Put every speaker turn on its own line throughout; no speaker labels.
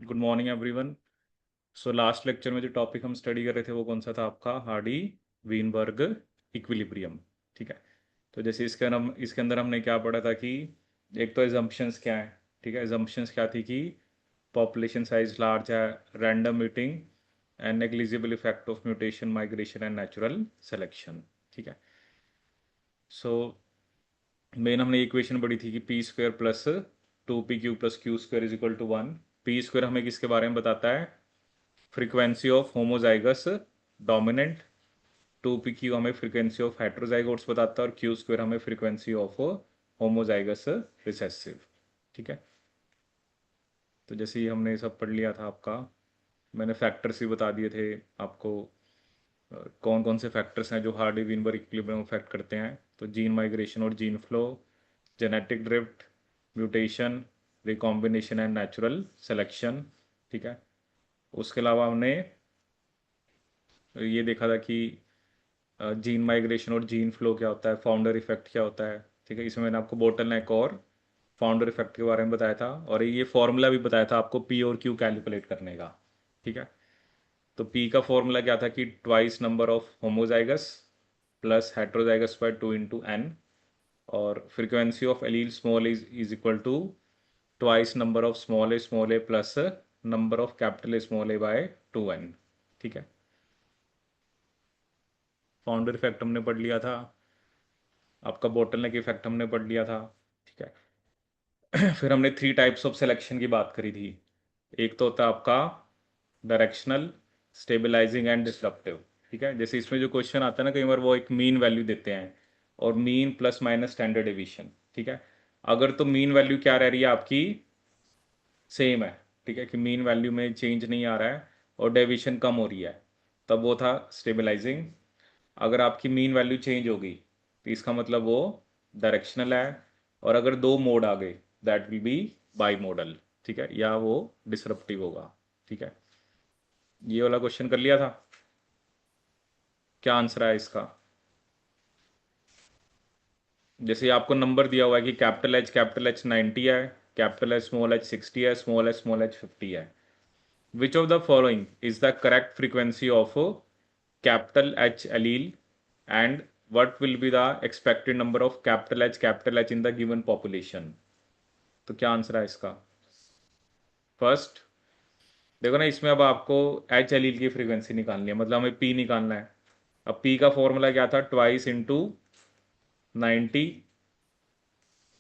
Good morning everyone. So last lecture में जो topic हम स्टडी कर रहे थे वो कौन सा था आपका? Hardy Weinberg equilibrium. ठीक है। तो जैसे इसके अंदर हमने क्या पढ़ा था कि एक तो एजम्पशंस क्या है। ठीक है, एजम्पशंस क्या थी कि पॉपुलेशन साइज लार्ज है, random meeting and negligible effect of mutation, migration and natural selection. ठीक है। सो मेन हमने इक्वेशन पढ़ी थी कि p square plus 2p q plus q square is equal to 1। P square हमें किसके बारे में बताता है? Frequency of homozygous dominant. 2p q हमें फ्रीक्वेंसी ऑफ हेट्रोजाइगोट्स बताता है और क्यू स्क्वायर हमें फ्रीक्वेंसी ऑफ होमोजाइगस रिसेसिव। ठीक है। तो जैसे ही हमने सब पढ़ लिया था आपका, मैंने फैक्टर्स भी बता दिए थे आपको। कौन कौन से फैक्टर्स हैं जो हार्डी विनबर्ग इक्विलिब्रियम अफेक्ट करते हैं? तो जीन माइग्रेशन और gene flow, genetic drift, mutation, recombination and natural selection. ठीक है। उसके अलावा हमने ये देखा था कि जीन माइग्रेशन और जीन फ्लो क्या होता है, फाउंडर इफेक्ट क्या होता है। ठीक है, इसमें मैंने आपको बोटल नेक और फाउंडर इफेक्ट के बारे में बताया था और ये फॉर्मूला भी बताया था आपको पी और क्यू कैलकुलेट करने का। ठीक है। तो पी का फॉर्मूला क्या था कि twice number of homozygous plus heterozygous by 2 × n, और frequency of allele small is equal to twice number of small a plus number of capital A small a by 2n। ठीक है। Founder effect हमने पढ़ लिया था, आपका bottleneck effect हमने पढ़ लिया था। ठीक है। फिर हमने 3 टाइप्स ऑफ सिलेक्शन की बात करी थी। एक तो होता है आपका डायरेक्शनल, स्टेबलाइजिंग एंड डिसरप्टिव। ठीक है, जैसे इसमें जो क्वेश्चन आता है ना, कई बार वो एक मीन वैल्यू देते हैं और mean plus minus standard deviation. ठीक है। अगर तो मीन वैल्यू क्या रह रही है आपकी? सेम है। ठीक है, कि मीन वैल्यू में चेंज नहीं आ रहा है और डेविएशन कम हो रही है, तब वो था स्टेबलाइजिंग। अगर आपकी मीन वैल्यू चेंज होगी तो इसका मतलब वो डायरेक्शनल है। और अगर दो मोड आ गए, that will B by model. ठीक है, या वो डिसरप्टिव होगा। ठीक है। ये वाला क्वेश्चन कर लिया था। क्या आंसर है इसका? जैसे आपको नंबर दिया हुआ है कि कैपिटल एच 90 है, कैपिटल एच स्मॉल है, स्मॉल एच 50 है। Which of the following is the correct frequency of capital H allele and what will be the expected number of capital H in the given population? तो क्या answer है इसका? First देखो ना, इसमें अब आपको एच एलील की फ्रीक्वेंसी निकालनी है, मतलब हमें पी निकालना है। अब पी का फॉर्मूला क्या था? ट्वाइस इंटू 90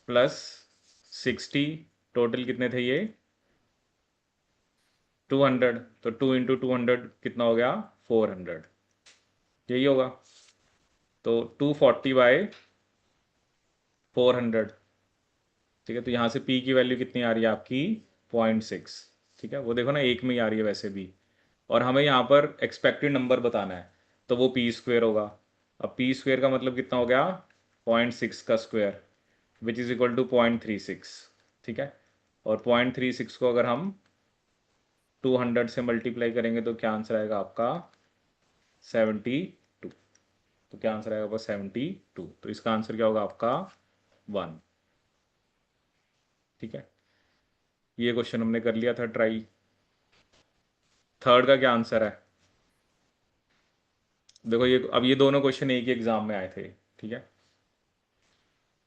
प्लस 60, टोटल कितने थे ये? 200। तो 2 × 200 कितना हो गया? 400। यही होगा। तो 240/400। ठीक है, तो यहाँ से पी की वैल्यू कितनी आ रही है आपकी? 0.6। ठीक है, वो देखो ना, एक में ही आ रही है वैसे भी। और हमें यहाँ पर एक्सपेक्टेड नंबर बताना है, तो वो पी स्क्वेयर होगा। अब पी स्क्वेयर का मतलब कितना हो गया? 0.6 का square, which is equal to 0.36। ठीक है। और 0.36 को अगर हम 200 से मल्टीप्लाई करेंगे तो क्या आंसर आएगा आपका? 72। तो क्या आंसर आएगा आपका? 72। तो इसका आंसर क्या होगा आपका? 1। ठीक है, ये क्वेश्चन हमने कर लिया था ट्राई। थर्ड का क्या आंसर है? देखो ये, अब ये दोनों क्वेश्चन एक ही एग्जाम में आए थे। ठीक है,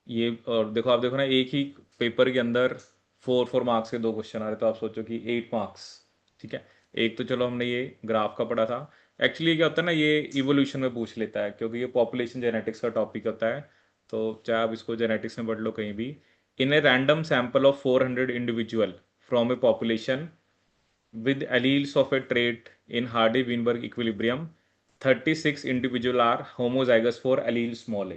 ये और देखो, आप देखो ना, एक ही पेपर के अंदर 4 4 मार्क्स के दो क्वेश्चन आ रहे, तो आप सोचो कि 8 मार्क्स। ठीक है। एक तो चलो हमने ये ग्राफ का पढ़ा था। एक्चुअली क्या होता है ना, ये इवोल्यूशन में पूछ लेता है क्योंकि ये पॉपुलेशन जेनेटिक्स का टॉपिक होता है। तो चाहे आप इसको जेनेटिक्स में पढ़ लो कहीं भी। In a random sample of 400 individual from a population with alleles of a trait in Hardy-Weinberg equilibrium, 36 individual are homozygous for allele small a।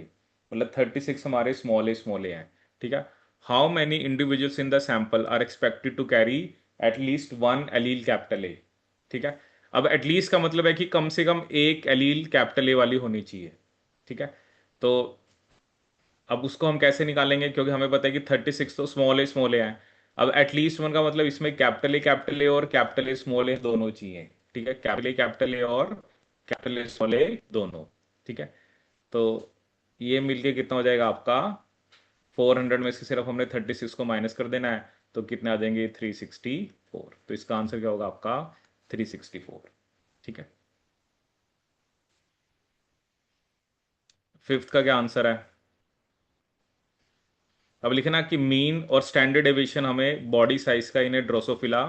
मतलब 36 हमारे स्मॉल ए हैं। ठीक है। How many individuals in the sample are expected to carry at least one allele capital A. ठीक है। अब at least का मतलब है कि कम से कम एक एलील कैपिटल ए वाली होनी चाहिए। ठीक है। तो अब उसको हम कैसे निकालेंगे, क्योंकि हमें पता है कि 36 तो स्मॉल ए हैं। अब एटलीस्ट वन का मतलब इसमें कैपिटल ए और कैपिटल ए स्मॉल ए दोनों चाहिए। ठीक है, कैपिटल ए और कैपिटल ए स्मॉल ए दोनों। ठीक है। तो ये मिलके कितना हो जाएगा आपका? 400 में से सिर्फ हमने 36 को माइनस कर देना है, तो कितने आ जाएंगे 364। तो इसका आंसर क्या होगा आपका 364। ठीक है, फिफ्थ का क्या आंसर है? अब लिखना कि मीन और स्टैंडर्ड डेविएशन हमें बॉडी साइज का in Drosophila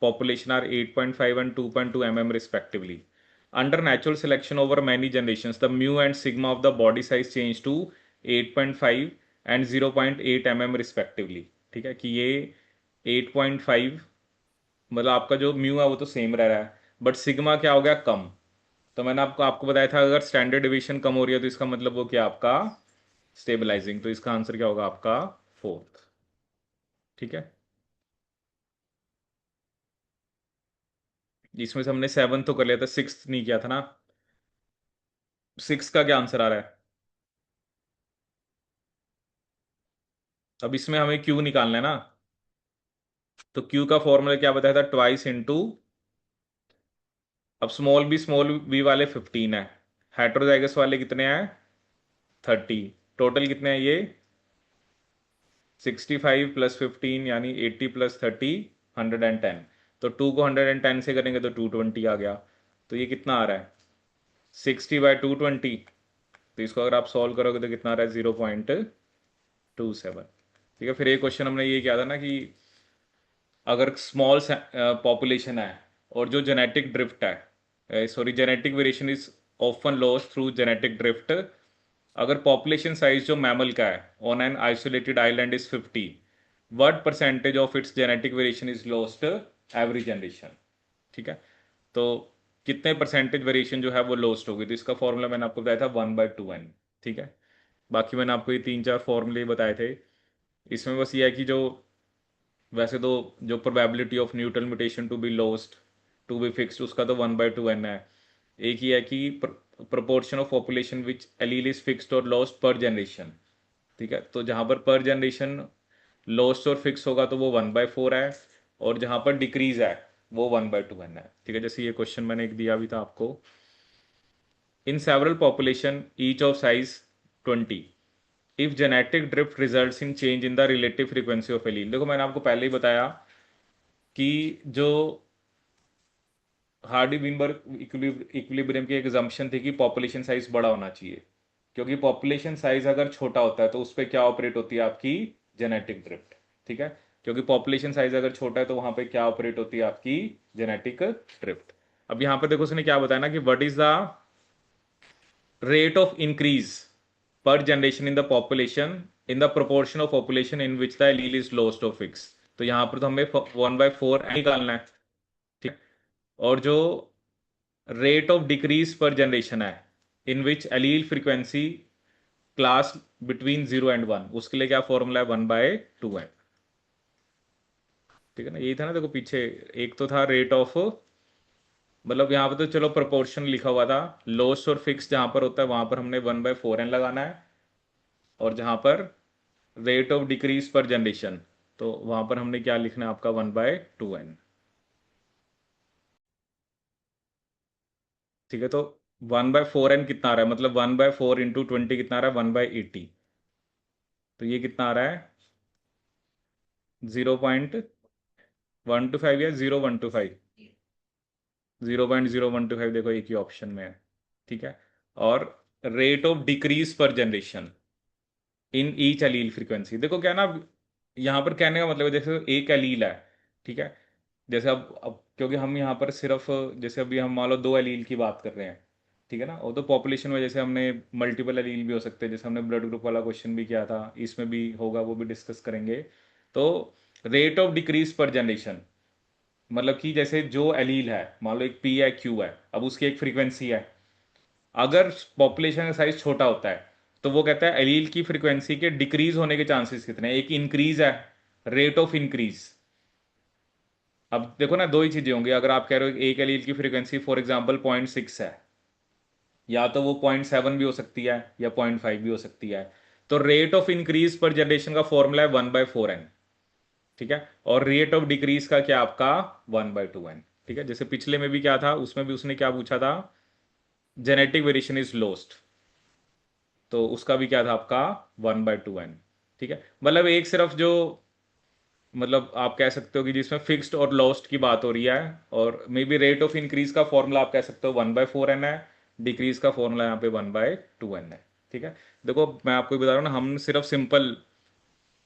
population are 8.5 and 2.2 mm respectively. Under natural selection over many generations the mu and sigma of the body size change to 8.5 and 0.8 mm respectively. ठीक है, कि ये 8.5 मतलब आपका जो म्यू है वो तो सेम रह रहा है, बट सिग्मा क्या हो गया कम। तो मैंने आपको आपको बताया था अगर स्टैंडर्ड डिवीजन कम हो रही है तो इसका मतलब वो क्या आपका स्टेबलाइजिंग। तो इसका आंसर क्या होगा आपका फोर्थ। ठीक है, इसमें से हमने सेवन तो कर लिया था, सिक्स नहीं किया था ना। सिक्स का क्या आंसर आ रहा है? अब इसमें हमें क्यू निकालना है ना। तो क्यू का फॉर्मूला क्या बताया था, ट्वाइस इंटू। अब स्मॉल बी वाले 15 है, हेट्रोजाइगस वाले कितने हैं 30। टोटल कितने हैं ये 65 प्लस 15 यानी 80 प्लस 30 110। तो टू को 110 से करेंगे तो 220 आ गया। तो ये कितना आ रहा है 60/220। तो इसको अगर आप सॉल्व करोगे तो कितना आ रहा है 0.27। ठीक है, फिर एक क्वेश्चन हमने ये किया था ना कि अगर स्मॉल पॉपुलेशन है और जो जेनेटिक ड्रिफ्ट है, sorry genetic variation is often lost through genetic drift. अगर पॉपुलेशन साइज जो मैमल का है on an isolated island is 50, what percentage of its genetic variation is lost every generation. ठीक है, तो कितने परसेंटेज वेरिएशन जो है वो लॉस्ट होगी। तो इसका फॉर्मूला मैंने आपको बताया था 1/2n। ठीक है, बाकी मैंने आपको ये तीन चार फॉर्मूले बताए थे। इसमें बस ये है कि जो वैसे तो जो probability of Newton mutation to be lost to be fixed उसका तो 1/2n है। एक ही है कि proportion of population which allele is fixed और लॉस्ट पर जनरेशन। ठीक है, तो जहाँ पर जनरेशन लॉस्ट और फिक्स होगा तो वो 1/4 है, और जहाँ पर डिक्रीज है वो 1/2n है। ठीक है, जैसे ये क्वेश्चन मैंने एक दिया भी था आपको। In several population each of size 20 if genetic drift results in change in the relative frequency of allele. देखो मैंने आपको पहले ही बताया कि जो हार्डी विनबर्ग इक्विलिब्रियम की एक assumption थी कि पॉपुलेशन साइज बड़ा होना चाहिए, क्योंकि पॉपुलेशन साइज अगर छोटा होता है तो उस पर क्या ऑपरेट होती है आपकी जेनेटिक ड्रिफ्ट। ठीक है, क्योंकि पॉपुलेशन साइज अगर छोटा है तो वहां पे क्या ऑपरेट होती है आपकी जेनेटिक ड्रिफ्ट। अब यहां पर देखो उसने क्या बताया ना कि what is the rate of increase per generation in the population in the proportion of population in which the allele is lost or fixed। तो यहां पर तो हमें 1/4 निकालना है। ठीक है, और जो rate of decrease per generation है in which allele frequency class between 0 and 1, उसके लिए क्या फॉर्मूला है 1/2n। ठीक है ना, यही था ना देखो पीछे। एक तो था रेट ऑफ, मतलब यहाँ पर तो चलो प्रोपोर्शन लिखा हुआ था, लॉस और फिक्स जहां पर होता है वहां पर हमने 1/4n लगाना है, और जहां पर rate of decrease per generation तो वहां पर हमने क्या लिखना है आपका 1/2n। ठीक है, तो 1/4n कितना आ रहा है, मतलब 1/4 × 20 कितना आ रहा है 1/80। तो ये कितना आ रहा है 0.125 या 0.125। 0.0125 देखो एक ही ऑप्शन में है। ठीक है, और rate of decrease per generation in each Aleel frequency. देखो क्या ना, यहाँ पर कहने का मतलब है जैसे एक अलील है। ठीक है, जैसे अब क्योंकि हम यहाँ पर सिर्फ जैसे अभी हम मान लो दो अलील की बात कर रहे हैं। ठीक है ना, और तो पॉपुलेशन में जैसे हमने मल्टीपल अलील भी हो सकते हैं, जैसे हमने ब्लड ग्रुप वाला क्वेश्चन भी किया था, इसमें भी होगा, वो भी डिस्कस करेंगे। तो rate of decrease per generation मतलब कि जैसे जो एलील है मान लो एक पी है क्यू है, अब उसकी एक फ्रीक्वेंसी है। अगर पॉपुलेशन का साइज छोटा होता है तो वो कहता है एलील की फ्रीक्वेंसी के डिक्रीज होने के चांसेस कितने हैं। एक इंक्रीज है, रेट ऑफ इंक्रीज। अब देखो ना दो ही चीजें होंगी, अगर आप कह रहे हो एक एलील की फ्रीक्वेंसी फॉर एग्जांपल 0.6 है, या तो वो 0.7 भी हो सकती है या 0.5 भी हो सकती है। तो रेट ऑफ इंक्रीज पर जनरेशन का फॉर्मूला है 1/4n। ठीक है, और रेट ऑफ डिक्रीज का क्या आपका 1/2n। ठीक है, जैसे पिछले में भी क्या था, उसमें भी उसने क्या पूछा था, जेनेटिक वेरिएशन इज लॉस्ट, तो उसका भी क्या था आपका 1/2n। ठीक है, मतलब एक सिर्फ जो, मतलब आप कह सकते हो कि जिसमें फिक्स्ड और लॉस्ट की बात हो रही है, और may be rate of increase का फॉर्मूला आप कह सकते हो 1/4n है, डिक्रीज का फॉर्मूला यहाँ पे 1/2n है। ठीक है, देखो मैं आपको बता रहा हूँ ना, हम सिर्फ सिंपल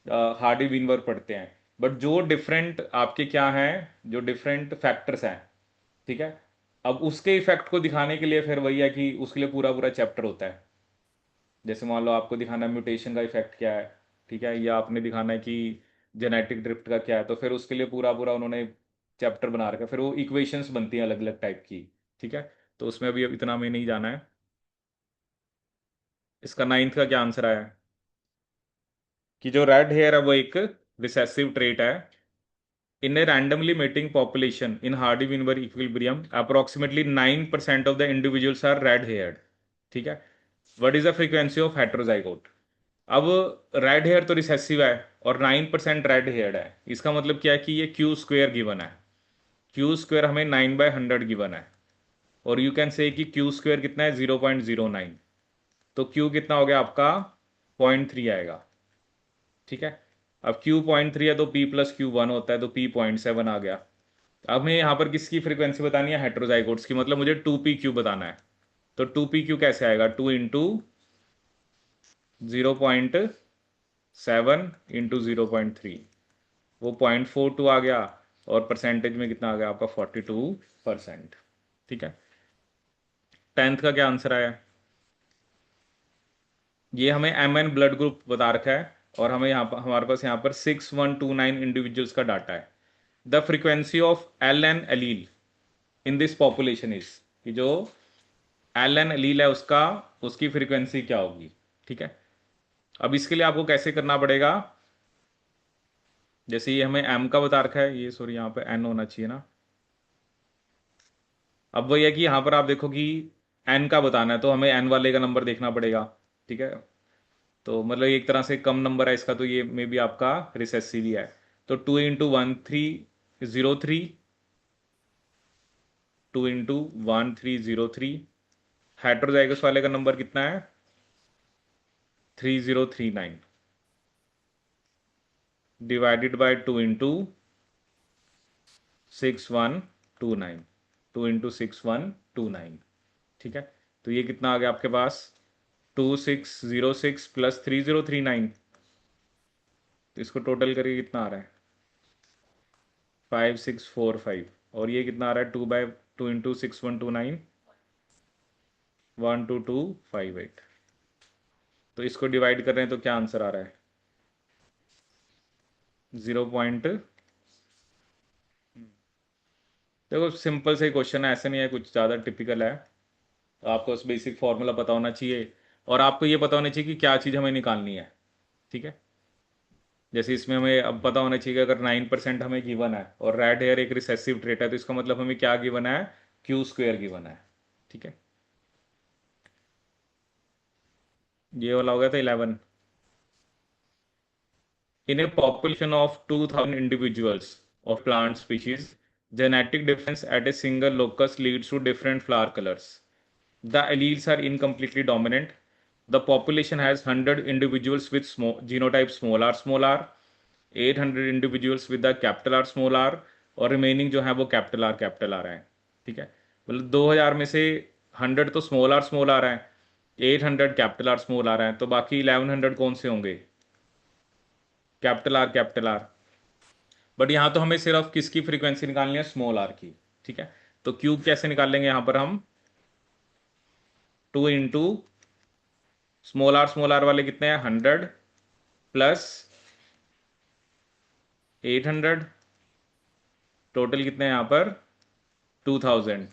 हार्डी विनवर्ग पढ़ते हैं, बट जो डिफरेंट आपके क्या हैं, जो डिफरेंट फैक्टर्स हैं, ठीक है, अब उसके इफेक्ट को दिखाने के लिए फिर वही है कि उसके लिए पूरा पूरा चैप्टर होता है। जैसे मान लो आपको दिखाना है म्यूटेशन का इफेक्ट क्या है, ठीक है, या आपने दिखाना है कि जेनेटिक ड्रिफ्ट का क्या है, तो फिर उसके लिए पूरा पूरा उन्होंने चैप्टर बना रखा है, फिर वो इक्वेशंस बनती हैं अलग अलग टाइप की। ठीक है, तो उसमें अभी अब इतना में नहीं जाना है। इसका नाइन्थ का क्या आंसर आया? कि जो रेड हेयर है वो एक रिसेसिव ट्रेट है। In a randomly mating population in Hardy Weinberg equilibrium approximately 9% of the individuals are red haired. ठीक है, what is the frequency of heterozygote? अब रेड हेयर तो रिसेसिव है और 9% रेड हेयर्ड है, इसका मतलब क्या है कि ये क्यू स्क्वेयर गिवन है। क्यू स्क्वेयर हमें 9/100 गिवन है, और यू कैन से कि क्यू स्क्वेयर कितना है, 0.09। तो क्यू कितना हो गया आपका, 0.3 आएगा। ठीक है, अब क्यू 0.3 है तो पी प्लस क्यू 1 होता है, तो पी 0.7 आ गया। अब हमें यहाँ पर किसकी फ्रीक्वेंसी बतानी है, हेट्रोजाइगोट्स की, मतलब मुझे 2p क्यू बताना है। तो 2p क्यू कैसे आएगा, 2 × 0.7 × 0.3, वो 0.42 आ गया, और परसेंटेज में कितना आ गया आपका, 42%। ठीक है, टेंथ का क्या आंसर आया? ये हमें एम एन ब्लड ग्रुप बता रखा है, और हमें यहाँ पर, हमारे पास यहाँ पर 6129 इंडिविजुअल्स का डाटा है। The frequency of L N allele in this population is, कि जो एल एन एलील है उसका, उसकी फ्रीक्वेंसी क्या होगी। ठीक है, अब इसके लिए आपको कैसे करना पड़ेगा, जैसे ये हमें एम का बता रखा है, ये सॉरी यहाँ पे एन होना चाहिए ना। अब वही है कि यहाँ पर आप देखो कि एन का बताना है, तो हमें एन वाले का नंबर देखना पड़ेगा। ठीक है, तो मतलब एक तरह से कम नंबर है इसका, तो ये मे बी आपका रिसेसिव ही है। तो 2 × 1303, 2 × 1303। हेट्रोजाइगस वाले का नंबर कितना है, 3039, डिवाइडेड बाय 2 × 6129, 2 × 6129। ठीक है, तो ये कितना आ गया आपके पास, 2606 प्लस 3039। तो इसको टोटल करके कितना आ रहा है, 5645। और ये कितना आ रहा है, 2/2 × 6129, 12258। तो इसको डिवाइड कर रहे हैं तो क्या आंसर आ रहा है, 0 देखो सिंपल से क्वेश्चन है, ऐसे नहीं है कुछ ज़्यादा टिपिकल है। तो आपको उस बेसिक फार्मूला पता होना चाहिए, और आपको ये पता होना चाहिए कि क्या चीज़ हमें निकालनी है। ठीक है, जैसे इसमें हमें अब पता होना चाहिए कि अगर 9% हमें गिवन है और रेड हेयर एक रिसेसिव ट्रेट है, तो इसका मतलब हमें क्या गिवन है, क्यू स्क्वेयर गिवन है। ठीक है, ये वाला हो गया था 11। In a population of 2000 individuals of plant species, genetic difference at a single locus leads to different flower colors. The alleles are incompletely dominant. The population has 100 individuals with genotype small r, 800 individuals with the capital R small r, और remaining जो है वो capital R है। ठीक है, मतलब 2000 में से 100 तो स्मॉल आर है, 800 कैपिटल आर स्मॉल आर है, तो बाकी 1100 कौन से होंगे, कैपिटल आर। बट यहाँ तो हमें सिर्फ किसकी फ्रीक्वेंसी निकालनी है, स्मॉल आर की। ठीक है, तो क्यूब कैसे निकाल लेंगे यहाँ पर हम, 2 × स्मॉल आर वाले कितने हैं, 100 प्लस 800, टोटल कितने हैं यहाँ पर, 2000।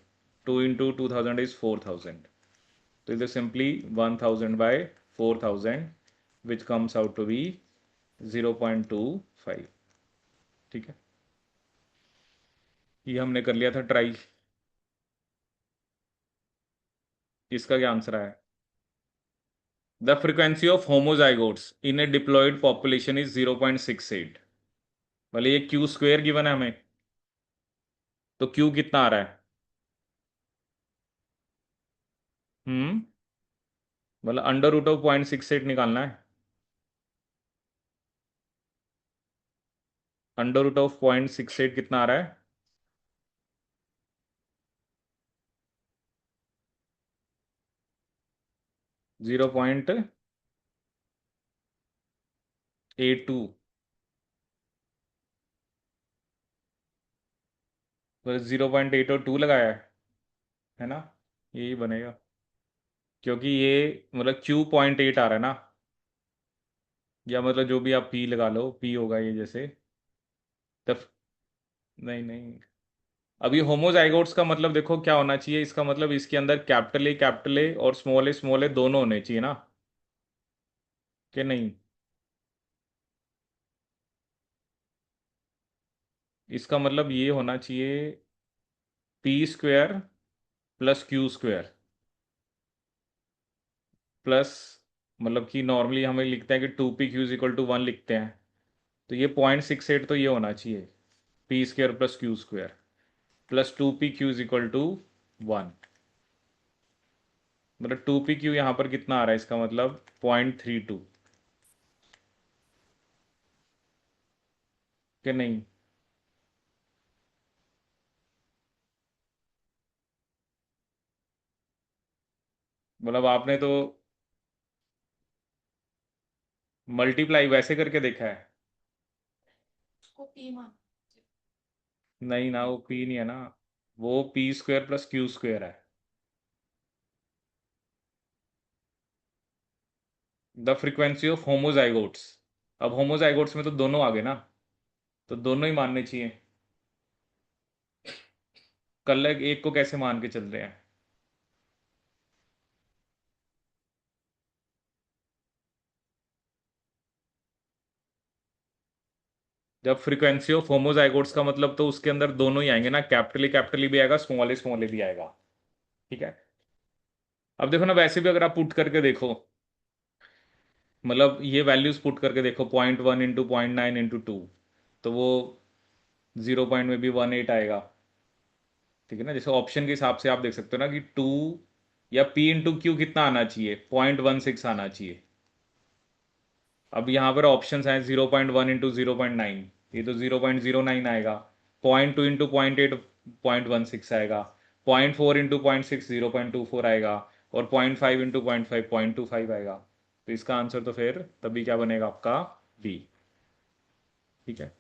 2 × 2000 इज 4000। तो इधर simply 1000/4000, which comes out to be 0.25। ठीक है, ये हमने कर लिया था ट्राई। इसका क्या आंसर है, the frequency of homozygotes in a diploid population is 0.68। भले ये क्यू स्क्वेयर गिवन है हमें, तो क्यू कितना आ रहा है, मतलब अंडर रूट ऑफ 0.68 निकालना है। अंडर रूट ऑफ 0.68 कितना आ रहा है? 0.82। तो 0.802 लगाया है ना? यही बनेगा, क्योंकि ये मतलब Q 0.8 आ रहा है ना, या मतलब जो भी आप P लगा लो, P होगा ये जैसे। तब नहीं नहीं, अभी होमोजाइगोट्स का मतलब देखो क्या होना चाहिए, इसका मतलब इसके अंदर कैपिटल ए और स्मॉल ए दोनों होने चाहिए ना, कि नहीं? इसका मतलब ये होना चाहिए P² प्लस Q², प्लस मतलब कि नॉर्मली हमें लिखते हैं कि 2PQ = 1 लिखते हैं, तो ये 0.68 तो ये होना चाहिए P² plus Q² plus 2PQ = 1। मतलब 2PQ यहाँ पर कितना आ रहा है, इसका मतलब 0.32, कि नहीं? मतलब आपने तो मल्टीप्लाई वैसे करके देखा है? नहीं ना, वो P नहीं है ना, वो P² प्लस Q² है। The frequency of homozygotes. अब होमोजाइगोट्स में तो दोनों आ गए ना, तो दोनों ही मानने चाहिए। कल एक को कैसे मान के चल रहे हैं? जब फ्रीक्वेंसी ऑफ होमोजाइगोट्स का मतलब तो उसके अंदर दोनों ही आएंगे ना, कैपिटल ई भी आएगा, स्मॉल ए भी आएगा। ठीक है। अब देखो ना, वैसे भी अगर आप पुट करके देखो, मतलब ये वैल्यूज पुट करके देखो, 0.1 × 0.9 × 2, तो वो 0 में भी 1.8 आएगा। ठीक है ना, जैसे ऑप्शन के हिसाब से आप देख सकते हो ना कि 2 या P × Q कितना आना चाहिए, 0.16 आना चाहिए। अब यहाँ पर ऑप्शन हैं 0.1 × 0.9, ये तो 0.09 आएगा। 0.2 × 0.8 0.16 आएगा। 0.4 × 0.6 0.24 आएगा। और 0.5 × 0.5 0.25 आएगा। तो इसका आंसर तो फिर तभी क्या बनेगा आपका? बी। ठीक है।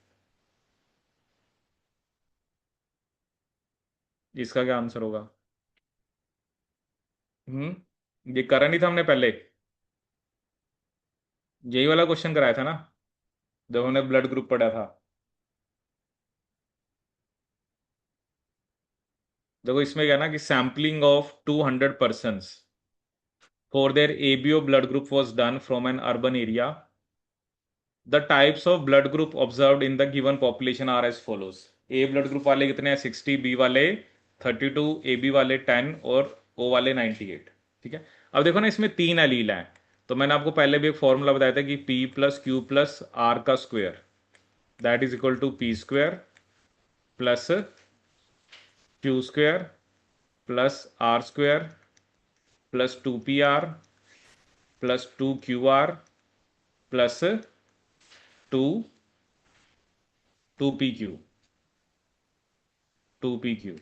इसका क्या आंसर होगा? ये करा नहीं था हमने पहले? यही वाला क्वेश्चन कराया था ना, जब हमने ब्लड ग्रुप पढ़ा था। देखो इसमें क्या है ना कि sampling of 200 persons for their ABO blood group was done from an urban area. The types of blood group observed in the given population are as follows. A blood group वाले कितने हैं? 60, बी वाले 32, A B वाले 10 और ओ वाले 98। ठीक है। अब देखो ना, इसमें तीन एलील हैं, तो मैंने आपको पहले भी एक फॉर्मूला बताया था कि P plus Q plus R का square, that is equal to P² plus Q² plus R² plus 2PR plus 2QR plus 2 2PQ 2PQ।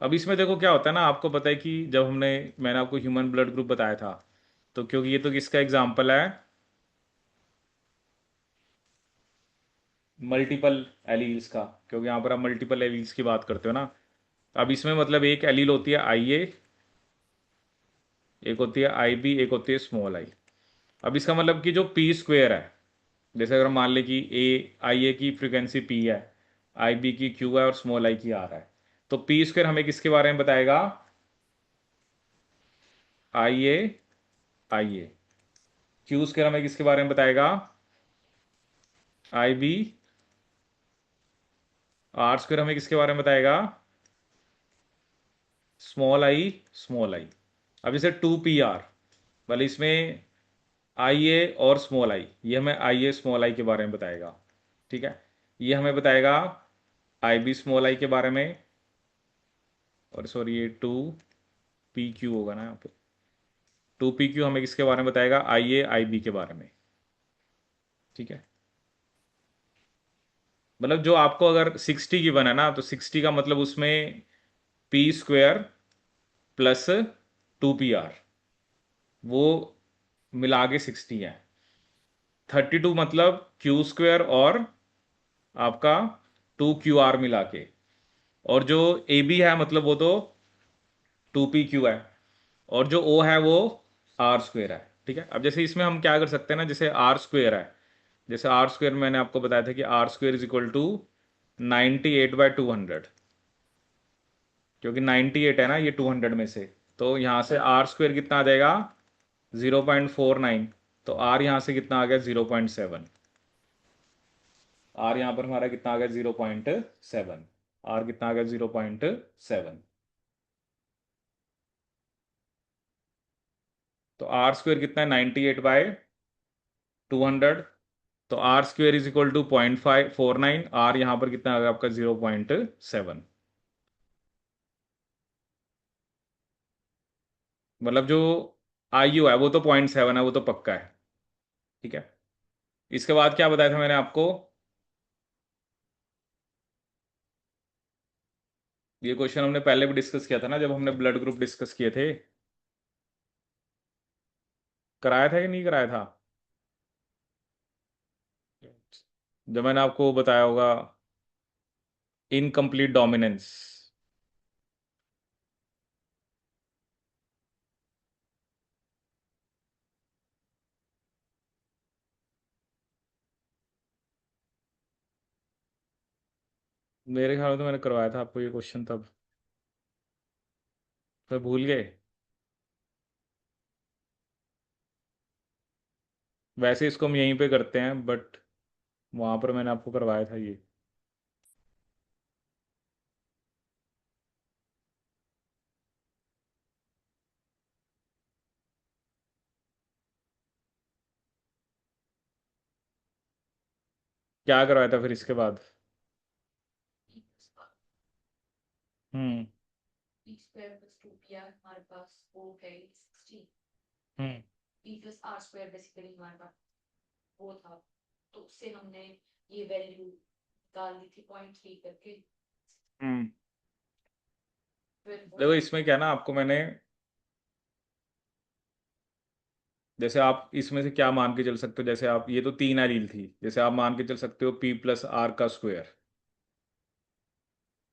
अब इसमें देखो क्या होता है ना, आपको पता है कि जब मैंने आपको ह्यूमन ब्लड ग्रुप बताया था, तो क्योंकि ये तो किसका एग्जाम्पल है, मल्टीपल एलील्स का, क्योंकि यहाँ पर आप मल्टीपल एलील्स की बात करते हो ना। अब इसमें मतलब एक एलील होती है IA, एक होती है IB, एक होती है स्मॉल आई। अब इसका मतलब कि जो P² है, जैसे अगर मान ले कि IA की फ्रीक्वेंसी P है, IB की Q है और स्मॉल आई की R है, तो P² हमें किसके बारे में बताएगा? IA। Q² हमें किसके बारे में बताएगा? IB। R² हमें किसके बारे में बताएगा? Small I. अब जैसे 2PR वाले, इसमें IA और स्मॉल आई, ये हमें IA स्मॉल आई के बारे में बताएगा। ठीक है। ये हमें बताएगा IB स्मॉल आई के बारे में, और सॉरी ये 2PQ होगा ना यहाँ पे। 2PQ हमें किसके बारे में बताएगा? IA IB के बारे में। ठीक है। मतलब जो आपको अगर 60 गिवन है ना, तो 60 का मतलब उसमें P square plus 2 p are, वो मिला के 60 है। 32 मतलब क्यू स्क्वेयर और आपका 2 क्यू आर मिला के। और जो ए बी है मतलब वो तो 2 पी क्यू है। और जो ओ है वो आर स्क्वेयर है। ठीक है, अब जैसे इसमें हम क्या कर सकते हैं ना, जैसे आर स्क्वेयर है, जैसे आर स्क्वेयर मैंने आपको बताया था कि R square is equal to 98/200, क्योंकि 98 है ना ये 200 में से। तो यहाँ से आर स्क्वेयर कितना आ जाएगा, 0.49। तो आर यहाँ से कितना आ गया, 0.7। आर यहाँ पर हमारा कितना आ गया, 0.7। आर कितना आ गया, 0.7। तो आर स्क्वेयर कितना है, 98/200। तो R square is equal to 0.549। R यहाँ पर कितना आ गया आपका, 0.7। मतलब जो आई यू है वो तो 0.7 है, वो तो पक्का है। ठीक है, इसके बाद क्या बताया था मैंने आपको, ये क्वेश्चन हमने पहले भी डिस्कस किया था ना, जब हमने ब्लड ग्रुप डिस्कस किए थे। कराया था कि नहीं कराया था, जब मैंने आपको बताया होगा इनकम्प्लीट डोमिनेंस। मेरे ख्याल में तो मैंने करवाया था आपको ये क्वेश्चन तब, तो भूल गए। वैसे इसको हम यहीं पे करते हैं, बट वहां पर मैंने आपको करवाया था ये। क्या करवाया था फिर इसके बाद। Hmm.
B square plus two P R हमारे पास वो है 60।
Hmm.
B plus R square basically हमारे पास वो था। तो उससे हमने ये वैल्यू डाल दी थी 0.3 करके।
हम्म।
फिर वो
देखो इसमें क्या ना, आपको मैंने, जैसे आप इसमें से क्या मान के चल सकते हो, जैसे आप, ये तो 3 एलील थी, जैसे आप मान के चल सकते हो पी प्लस आर का स्क्वायर।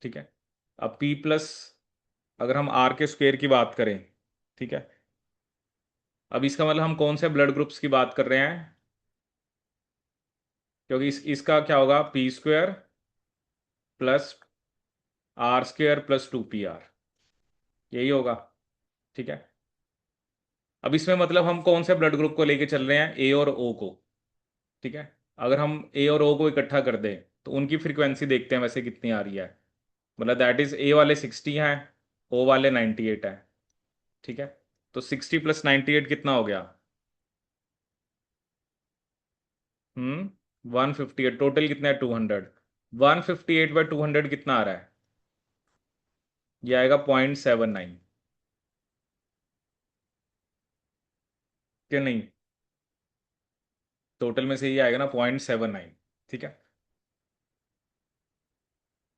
ठीक है, अब पी प्लस, अगर हम आर के स्क्वायर की बात करें, ठीक है, अब इसका मतलब हम कौन से ब्लड ग्रुप्स की बात कर रहे हैं, क्योंकि इसका क्या होगा, p square plus R square plus 2 p R, यही होगा। ठीक है, अब इसमें मतलब हम कौन से ब्लड ग्रुप को लेके चल रहे हैं, ए और ओ को। ठीक है, अगर हम ए और ओ को इकट्ठा कर दें तो उनकी फ्रीक्वेंसी देखते हैं वैसे कितनी आ रही है। मतलब दैट इज ए वाले 60 हैं, ओ वाले 98 है। ठीक है, तो 60 प्लस 98 कितना हो गया, 158। टोटल कितना है, 200। 158/200 कितना आ रहा है, ये आएगा 0.79। क्या नहीं, टोटल में से ये आएगा ना 0.79। ठीक है,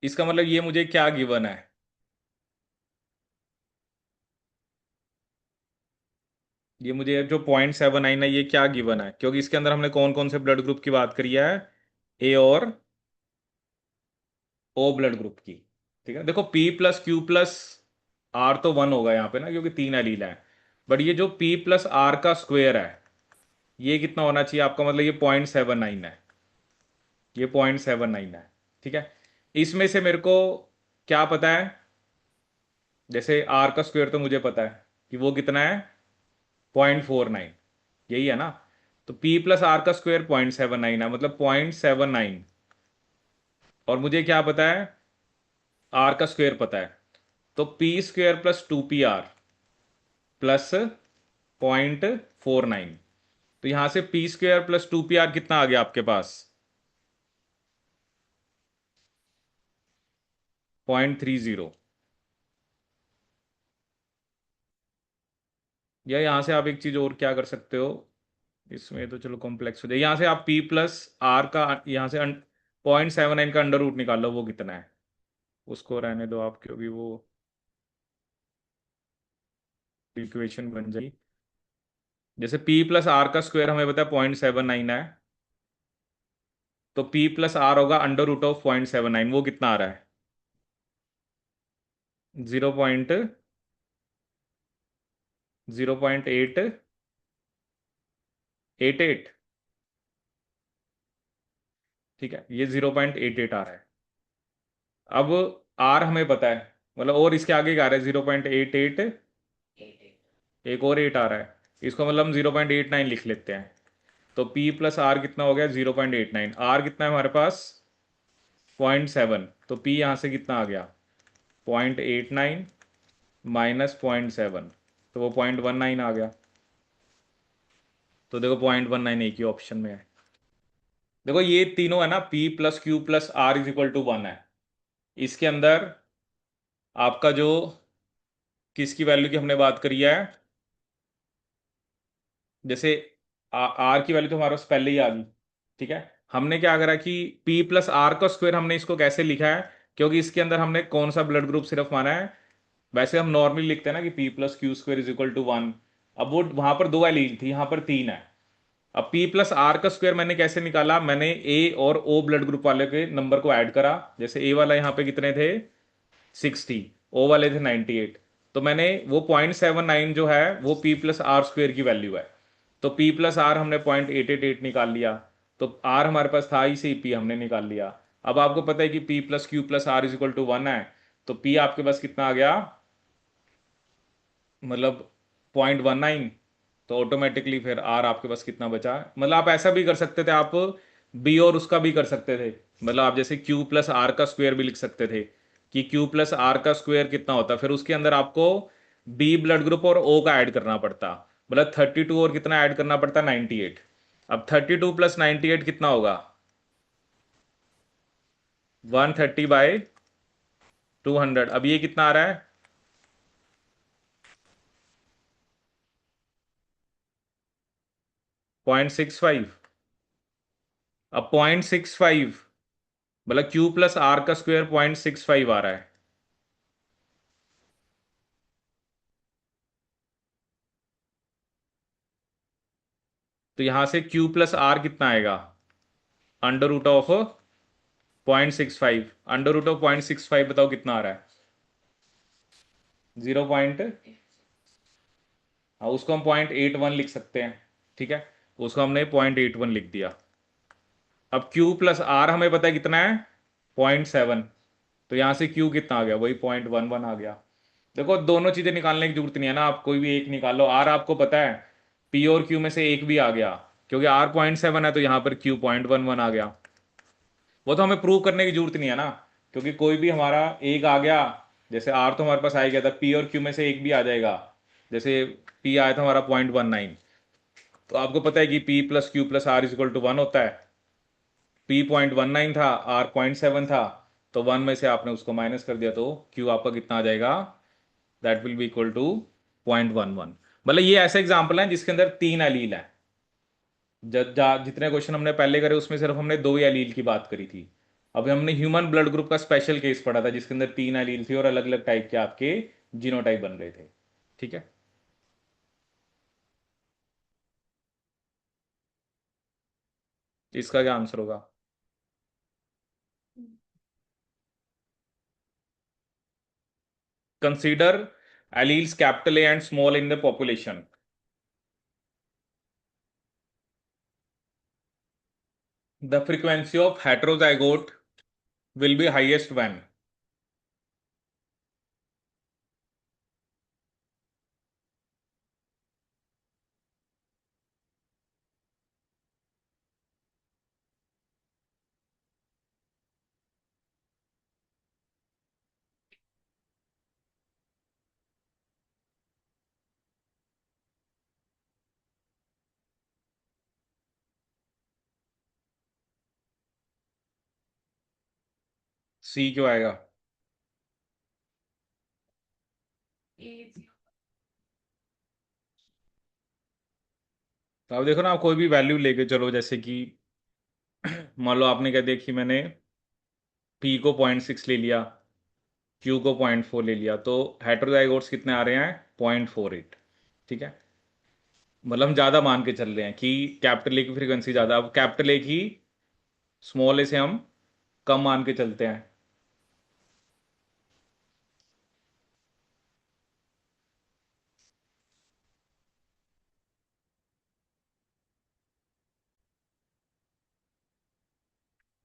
इसका मतलब ये मुझे क्या गिवन है, ये मुझे जो 0.79 है ये क्या गिवन है, क्योंकि इसके अंदर हमने कौन कौन से ब्लड ग्रुप की बात करी है, ए और ओ ब्लड ग्रुप की। ठीक है, देखो p plus Q plus R तो 1 होगा यहाँ पे ना, क्योंकि 3 एलील है। बट ये जो पी प्लस आर का स्क्वायर है, ये कितना होना चाहिए आपका, मतलब ये 0.79 है, ये 0.79 है। ठीक है, इसमें से मेरे को क्या पता है, जैसे आर का स्क्वायर तो मुझे पता है कि वो कितना है, 0.49, यही है ना। तो पी प्लस आर का स्क्वायर 0.79 है, मतलब 0.79। और मुझे क्या पता है, आर का स्क्वायर पता है। तो P square plus 2 p are plus 0.49। तो यहां से P square plus 2 p are कितना आ गया आपके पास, 0.30। या यहां से आप एक चीज और क्या कर सकते हो, इसमें तो चलो कॉम्प्लेक्स हो जाए, यहां से आप पी प्लस आर का, यहां से 0.79 का अंडर रूट निकालो, वो कितना है। उसको रहने दो आप, क्योंकि वो इक्वेशन बन जाएगी। जैसे p प्लस आर का स्क्वायर हमें पता है 0.79 है, तो p प्लस आर होगा अंडर रूट ऑफ 0.79, वो कितना आ रहा है? 0.0888। ठीक है, ये 0.88 आ रहा है। अब r हमें पता है, मतलब और इसके आगे क्या आ रहा है? 0.88, एक और 8 आ रहा है, इसको मतलब हम 0.89 लिख लेते हैं। तो p प्लस आर कितना हो गया? 0.89। आर कितना है हमारे पास? 0.7। तो p यहाँ से कितना आ गया? 0.89 माइनस 0.7, तो वो 0.19 आ गया। तो देखो 0.19 एक ही ऑप्शन में है। देखो ये तीनों है ना, p plus Q plus R is equal to 1 है। इसके अंदर आपका जो, किसकी वैल्यू की हमने बात करी है? जैसे आर की वैल्यू तो हमारे पास पहले ही आ गई। ठीक है, हमने क्या करा कि p प्लस आर का स्क्वायर हमने इसको कैसे लिखा है, क्योंकि इसके अंदर हमने कौन सा ब्लड ग्रुप सिर्फ माना है। वैसे हम नॉर्मली लिखते हैं ना कि p plus q square is equal to 1। अब वो वहां पर दो एलील थी, यहाँ पर तीन है। अब p प्लस आर का स्क्वायर मैंने कैसे निकाला? मैंने ए और ओ ब्लड ग्रुप वाले के नंबर को ऐड करा। जैसे ए वाला यहाँ पे कितने थे? 60। ओ वाले थे 98। तो मैंने वो 0.79 जो है वो p प्लस आर स्क्वायर की वैल्यू है। तो p प्लस आर हमने 0.888 निकाल लिया। तो r हमारे पास था ही, से p हमने निकाल लिया। अब आपको पता है कि p plus Q plus R is equal to 1 है। तो p आपके पास कितना आ गया? मतलब 0.19। तो ऑटोमेटिकली फिर आर आपके पास कितना बचा? मतलब आप ऐसा भी कर सकते थे, आप बी और उसका भी कर सकते थे। मतलब आप जैसे क्यू प्लस आर का स्क्वायर भी लिख सकते थे, कि क्यू प्लस आर का स्क्वायर कितना होता, फिर उसके अंदर आपको बी ब्लड ग्रुप और ओ का ऐड करना पड़ता। मतलब 32 और कितना ऐड करना पड़ता? 98। अब 32 प्लस 98 कितना होगा? 130/200। अब ये कितना आ रहा है? 0.65। अब 0.65 मतलब क्यू प्लस आर का स्क्वायर 0.65 आ रहा है। तो यहां से क्यू प्लस आर कितना आएगा? Under root of 0.65। Under root of 0.65 बताओ कितना आ रहा है? 0 पॉइंट, हाँ उसको हम 0.81 लिख सकते हैं। ठीक है, उसको हमने 0.81 लिख दिया। अब क्यू प्लस आर हमें पता है कितना है? 0.7। तो यहां से क्यू कितना आ गया? वही 0.11 आ गया। देखो दोनों चीजें निकालने की जरूरत नहीं है ना, आप कोई भी एक निकाल लो। आर आपको पता है, पी और क्यू में से एक भी आ गया, क्योंकि आर 0.7 है तो यहां पर क्यू 0.11 आ गया। वो तो हमें प्रूव करने की जरूरत नहीं है ना, क्योंकि कोई भी हमारा एक आ गया, जैसे आर तो हमारे पास आ ही गया था, पी और क्यू में से एक भी आ जाएगा। जैसे पी आया था हमारा 0.19, तो आपको पता है कि p plus Q plus R is equal to 1 होता है। पी 0.19 था, आर 0.7 था, तो 1 में से आपने उसको माइनस कर दिया, तो क्यू आपका कितना आ जाएगा? That will be equal to 0.11। मतलब ये ऐसे एग्जाम्पल है जिसके अंदर तीन एलील है। जितने क्वेश्चन हमने पहले करे उसमें सिर्फ हमने दो ही एलील की बात करी थी। अभी हमने ह्यूमन ब्लड ग्रुप का स्पेशल केस पढ़ा था, जिसके अंदर तीन एलील थे और अलग अलग टाइप के आपके जीनोटाइप बन रहे थे। ठीक है, इसका क्या आंसर होगा? Consider alleles capital A and small in the population. The frequency of heterozygote will be highest when. C क्यों आएगा?
एज।
तो आप देखो ना, आप कोई भी वैल्यू लेके चलो, जैसे कि मान लो आपने क्या देखी, मैंने पी को 0.6 ले लिया, क्यू को 0.4 ले लिया, तो हेटेरोजाइगोट्स कितने आ रहे हैं? 0.48। ठीक है, मतलब हम ज़्यादा मान के चल रहे हैं कि कैपिटल ए की फ्रीक्वेंसी ज़्यादा, अब कैपिटल ए की स्मॉल ए से हम कम मान के चलते हैं।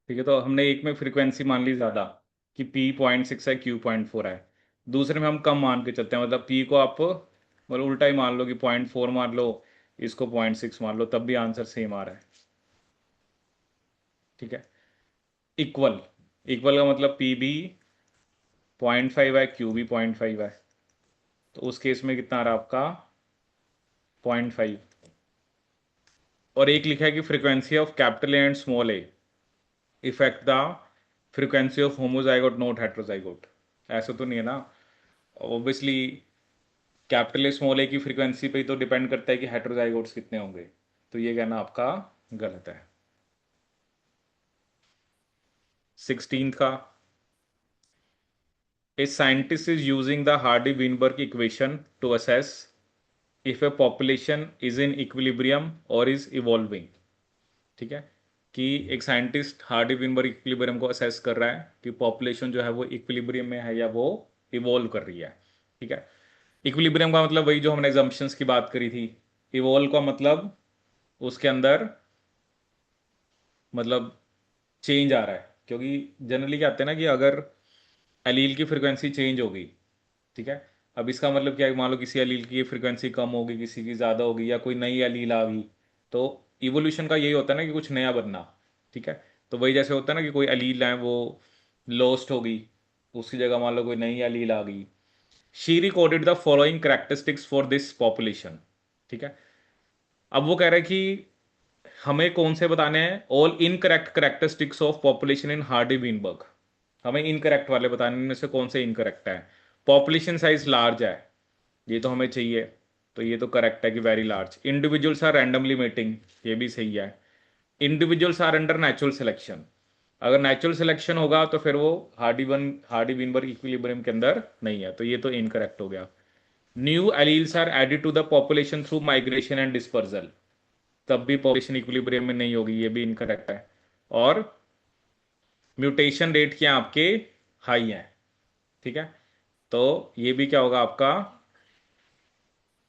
ठीक है, तो हमने एक में फ्रीक्वेंसी मान ली ज़्यादा कि पी 0.6 है, क्यू 0.4 है। दूसरे में हम कम मान के चलते हैं, मतलब पी को आप मतलब उल्टा ही मान लो कि 0.4 मान लो, इसको 0.6 मान लो, तब भी आंसर सेम आ रहा है। ठीक है, इक्वल, इक्वल का मतलब पी भी 0.5 है, क्यू भी 0.5 है, तो उस केस में कितना आ रहा है आपका? 0.5। और एक लिखा है कि frequency of capital A and small A effect the frequency of homozygote not heterozygote. ऐसा तो नहीं है ना? ऑब्वियसली कैपिटल ए स्मॉल ए की फ्रीक्वेंसी पे ही तो डिपेंड करता है कि हेट्रोजाइगोट्स कितने होंगे, तो ये कहना आपका गलत है। 16th का, a scientist is using the Hardy Weinberg equation two assess if A population is in equilibrium और इज इवॉल्विंग। ठीक है, कि एक साइंटिस्ट हार्डी विनबर्ग इक्विलिब्रियम को असेस कर रहा है कि पॉपुलेशन जो है वो इक्विलिब्रियम में है या वो इवॉल्व कर रही है। ठीक है, इक्विलिब्रियम का मतलब वही जो हमने एग्जम्पशंस की बात करी थी। इवॉल्व का मतलब उसके अंदर मतलब चेंज आ रहा है, क्योंकि जनरली क्या होता है ना कि अगर एलील की फ्रिक्वेंसी चेंज होगी, ठीक है, अब इसका मतलब क्या है, मान लो किसी एलील की फ्रिक्वेंसी कम होगी, किसी की ज़्यादा होगी, या कोई नई एलील आ गई, तो इवोल्यूशन का यही होता है ना कि कुछ नया बनना। ठीक है, तो वही जैसे होता है ना कि कोई एलील है वो लॉस्ट हो गई, उसकी जगह मान लो कोई नई एलील आ गई। She recorded the following characteristics for this population. ठीक है, अब वो कह रहे हैं कि हमें कौन से बताने हैं? All incorrect characteristics of population in Hardy Weinberg. हमें इनकरेक्ट वाले बताने हैं, इनमें से कौन से इनकरेक्ट है। पॉपुलेशन साइज लार्ज है, ये तो हमें चाहिए, तो ये तो करेक्ट है कि very large. Individuals are randomly mating, ये भी सही है। Individuals are under natural selection, अगर नेचुरल सिलेक्शन होगा तो फिर वो हार्डी विनबर्ग इक्विलिब्रियम के अंदर नहीं है, तो ये तो इनकरेक्ट हो गया। New alleles are added to the population through migration and dispersal, तब भी पॉपुलेशन इक्विलिब्रियम में नहीं होगी, ये भी इनकरेक्ट है। और म्यूटेशन रेट क्या आपके हाई है। ठीक है, तो ये भी क्या होगा आपका?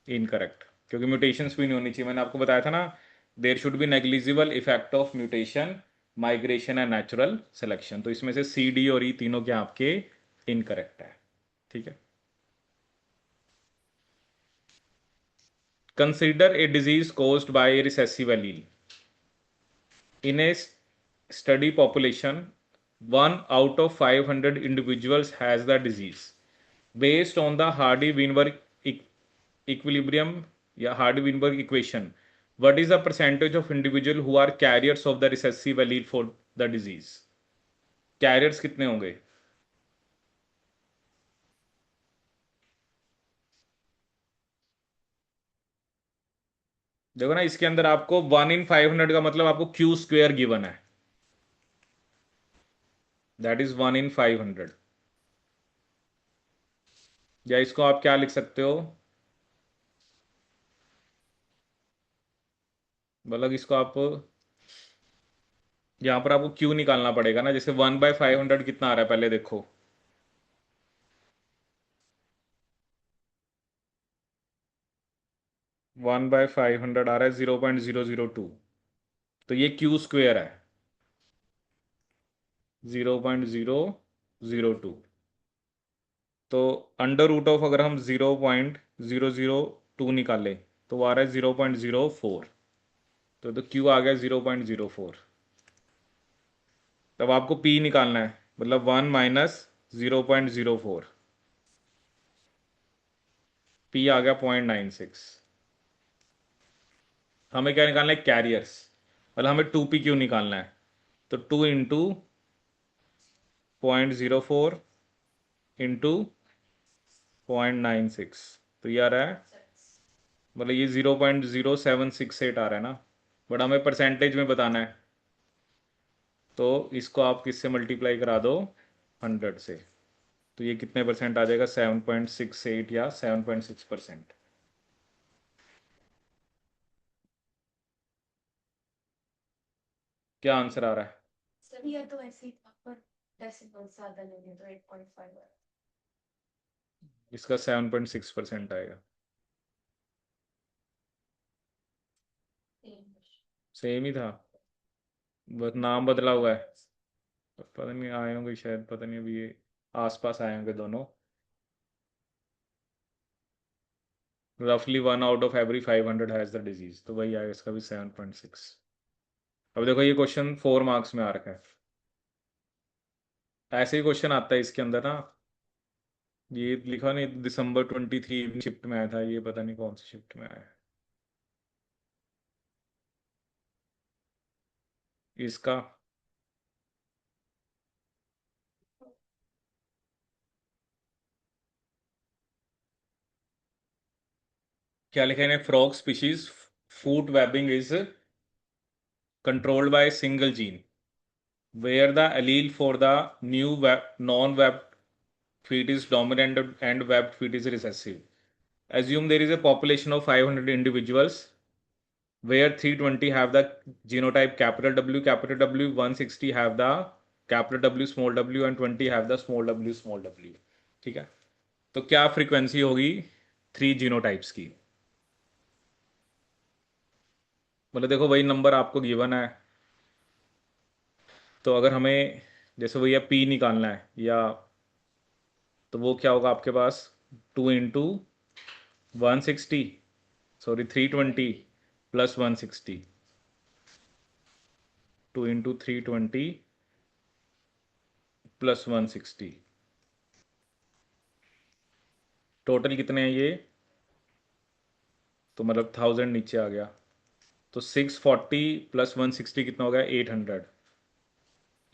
इनकरेक्ट, क्योंकि म्यूटेशंस भी नहीं होनी चाहिए। मैंने आपको बताया था ना, there should be negligible effect of mutation, migration and natural selection, तो इसमें से सी डी और ई तीनों क्या आपके इनकरेक्ट है। ठीक है, consider a disease caused by A recessive allele in a study population. 1 out of 500 individuals has the disease. Based on the Hardy-Weinberg equilibrium, या Hardy-Weinberg equation, what is the percentage of individual who are carriers of the recessive allele for the disease? Carriers कितने होंगे? देखो ना, इसके अंदर आपको 1 in 500 का मतलब आपको क्यू स्क्वेयर गिवन है, दैट इज 1 in 500। या इसको आप क्या लिख सकते हो, मतलब इसको आप यहाँ पर आपको क्यू निकालना पड़ेगा ना, जैसे 1/500 कितना आ रहा है पहले देखो। 1/500 आ रहा है 0.002, तो ये क्यू स्क्वेयर है 0.002। तो अंडर रूट ऑफ अगर हम 0.002 निकालें तो वो आ रहा है 0.04, तो क्यू आ गया 0.04। तब आपको पी निकालना है, मतलब 1 - 0.04, पी आ गया 0.96। हमें क्या निकालना है? कैरियर्स, मतलब हमें 2 PQ निकालना है, तो 2 × 0.04 इंटू 0.96, तो ये आ रहा है, मतलब ये 0.0768 आ रहा है ना, बट हमें परसेंटेज में बताना है। तो इसको आप किससे मल्टीप्लाई करा दो, 100 से, तो ये कितने परसेंट आ जाएगा, 7.68 या 7.6%। क्या आंसर आ रहा है?
सर ये तो ऐसे ही था, पर डेसिमल ज्यादा लेंगे तो 8.5 है।
इसका 7.6% आएगा। सेम ही था, बस नाम बदला हुआ है। पता नहीं आए होंगे शायद, पता नहीं, अभी ये आसपास आए होंगे दोनों। रफली 1 out of every 500 has the disease, तो वही आएगा, इसका भी 7.6। अब देखो ये क्वेश्चन 4 मार्क्स में आ रखा है, ऐसे ही क्वेश्चन आता है इसके अंदर ना। ये लिखा नहीं, December 23 शिफ्ट में आया था, ये पता नहीं कौन सी शिफ्ट में आया है इसका। क्या लिखा है इन्हें, frog species foot webbing is controlled by a single gene where the allele for the new non-webbed feet is dominant and webbed feet is recessive. Assume there is a population of 500 individuals where 320 have the genotype capital W, 160 have the capital W small w and 20 have the small w small w। ठीक है, तो क्या frequency होगी 3 genotypes की? बोले देखो वही number आपको गिवन है, तो अगर हमें जैसे भैया पी निकालना है, या तो वो क्या होगा आपके पास, 2 into 160, sorry 320 plus 160, 2 into 320 plus 160, total कितने हैं ये, तो मतलब 1000 नीचे आ गया, तो 640 प्लस 160 कितना हो गया, 800,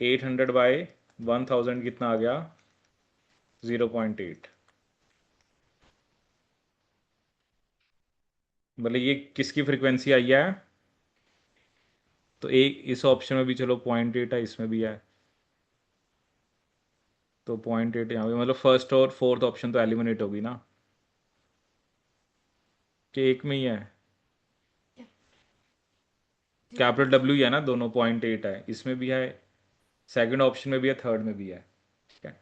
800 बाय 1000 कितना आ गया, 0.8। मतलब ये किसकी फ्रीक्वेंसी आई है, तो एक इस ऑप्शन में भी चलो 0.8 है, इसमें भी है, तो 0.8 यहाँ पे, मतलब फर्स्ट और फोर्थ ऑप्शन तो एलिमिनेट होगी ना, कि एक में ही है, कैपिटल डब्ल्यू ही है ना, दोनों 0.8 है, इसमें भी है, सेकंड ऑप्शन में भी है, थर्ड में भी है। ठीक है,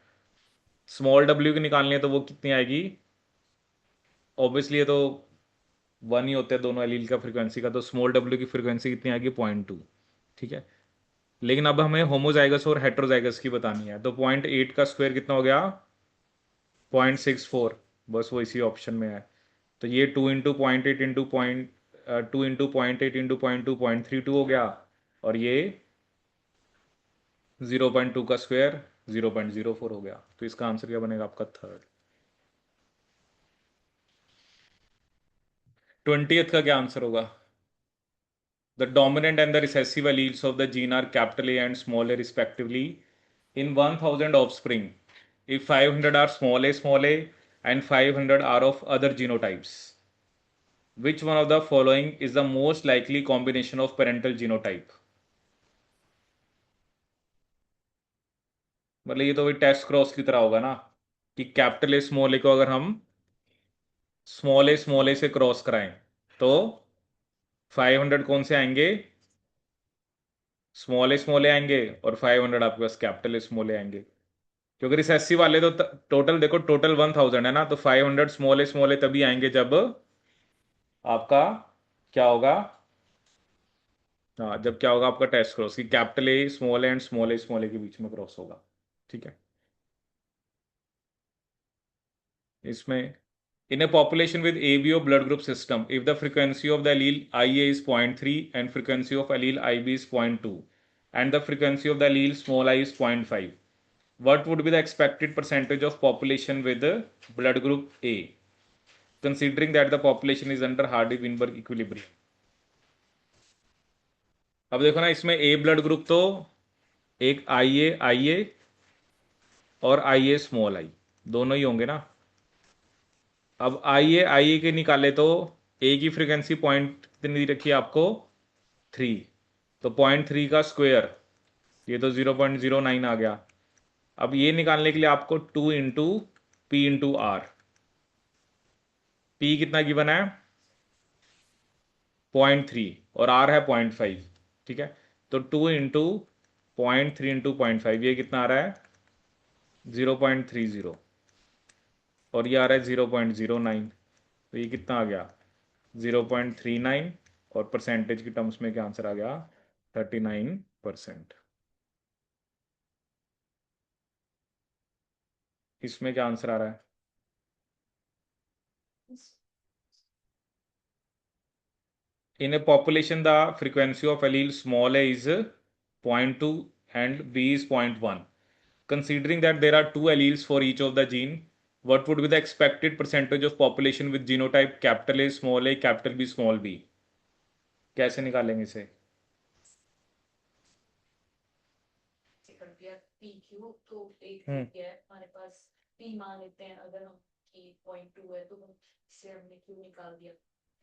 स्मॉल डब्ल्यू की निकालनी है तो वो कितनी आएगी, ऑब्वियसली ये तो वन ही होते हैं दोनों एलील का फ्रीक्वेंसी का, तो स्मॉल डब्ल्यू की फ्रीक्वेंसी कितनी आएगी, 0.2। ठीक है, लेकिन अब हमें होमोजाइगस और हेट्रोजाइगस की बतानी है, तो 0.8 का स्क्वायर कितना हो गया, 0.64, बस वो इसी ऑप्शन में है। तो ये 2 into 0.8 into point 2 into 0.8 into 0.2 हो गया, और ये 0.2 का स्क्वायर 0.04 हो गया, तो इसका आंसर क्या बनेगा आपका, थर्ड। 20th का क्या आंसर होगा, the dominant and the recessive alleles of the gene are capital A and small a respectively in 1000 offspring if 500 are small a and 500 are of other genotypes, which one of the following is the most likely combination of parental genotype? मतलब ये तो वही test cross की तरह होगा ना, कि capital ए small ए को अगर हम स्मॉल ए से क्रॉस कराएं, तो 500 कौन से आएंगे, स्मॉल ए आएंगे, और 500 आपके पास कैपिटल ए स्मॉल ए आएंगे, क्योंकि रिसेसिव वाले तो टोटल देखो, टोटल 1000 है ना, तो 500 स्मॉल ए तभी आएंगे जब आपका क्या होगा, हाँ जब क्या होगा आपका टेस्ट क्रॉस, कि capital A small A and small A के बीच में क्रॉस होगा। ठीक है, इसमें in a population with ABO blood group system, if the frequency of the allele IA is 0.3 and frequency of allele IB is 0.2 and the frequency of the allele small I is 0.5, what would be the expected percentage of population with the blood group A, considering that the population is under Hardy-Weinberg equilibrium? अब देखो ना, इसमें ए blood group तो एक आई ए और आई ए small I, दोनों ही होंगे ना। अब आई ए के निकाले तो ए की फ्रीक्वेंसी पॉइंट कितनी दी रखी है आपको, 3, तो 0.3 का स्क्वायर ये तो 0.09 आ गया। अब ये निकालने के लिए आपको 2 into P into R। P कितना गिवन है? 0.3 और R है 0.5। ठीक है, तो 2 इंटू 0.3 इंटू 0.5 ये कितना आ रहा है? 0.30। और ये आ रहा है 0.09। तो ये कितना आ गया? 0.39। और परसेंटेज की टर्म्स में क्या आंसर आ गया? 39%। इसमें क्या आंसर आ रहा है? In a population, the frequency of allele small a is 0.2 and B is zero point 0.1. Considering that there are two alleles for each of the gene, what would be the expected percentage of population with genotype capital A small a capital B small b? कैसे निकालेंगे इसे?
से कर दिया P Q तो एक
हम्म।
हो गया है हमारे पास। पी मान लेते हैं अगर हम की 0.2 है तो हम इससे हमने क्यू निकाल दिया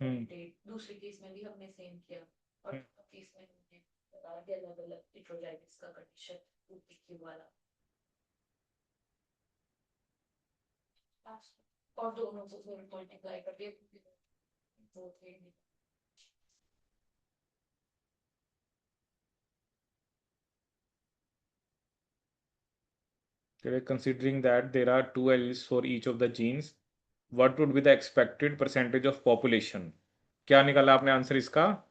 हम्म।
0.8। दूसरे केस में भी हमने सेम किया और
हम्म।
केस में हमने बताया कि अलग अलग हेटेरोजाइगस का कंडीशन 2pq वाला और दोनों को फिर मल्टीप्लाई कर दिया क्योंकि वो थे
Considering that there are two alleles for each of the genes, what would be the expected percentage of population? क्या निकाला आपने आंसर इसका?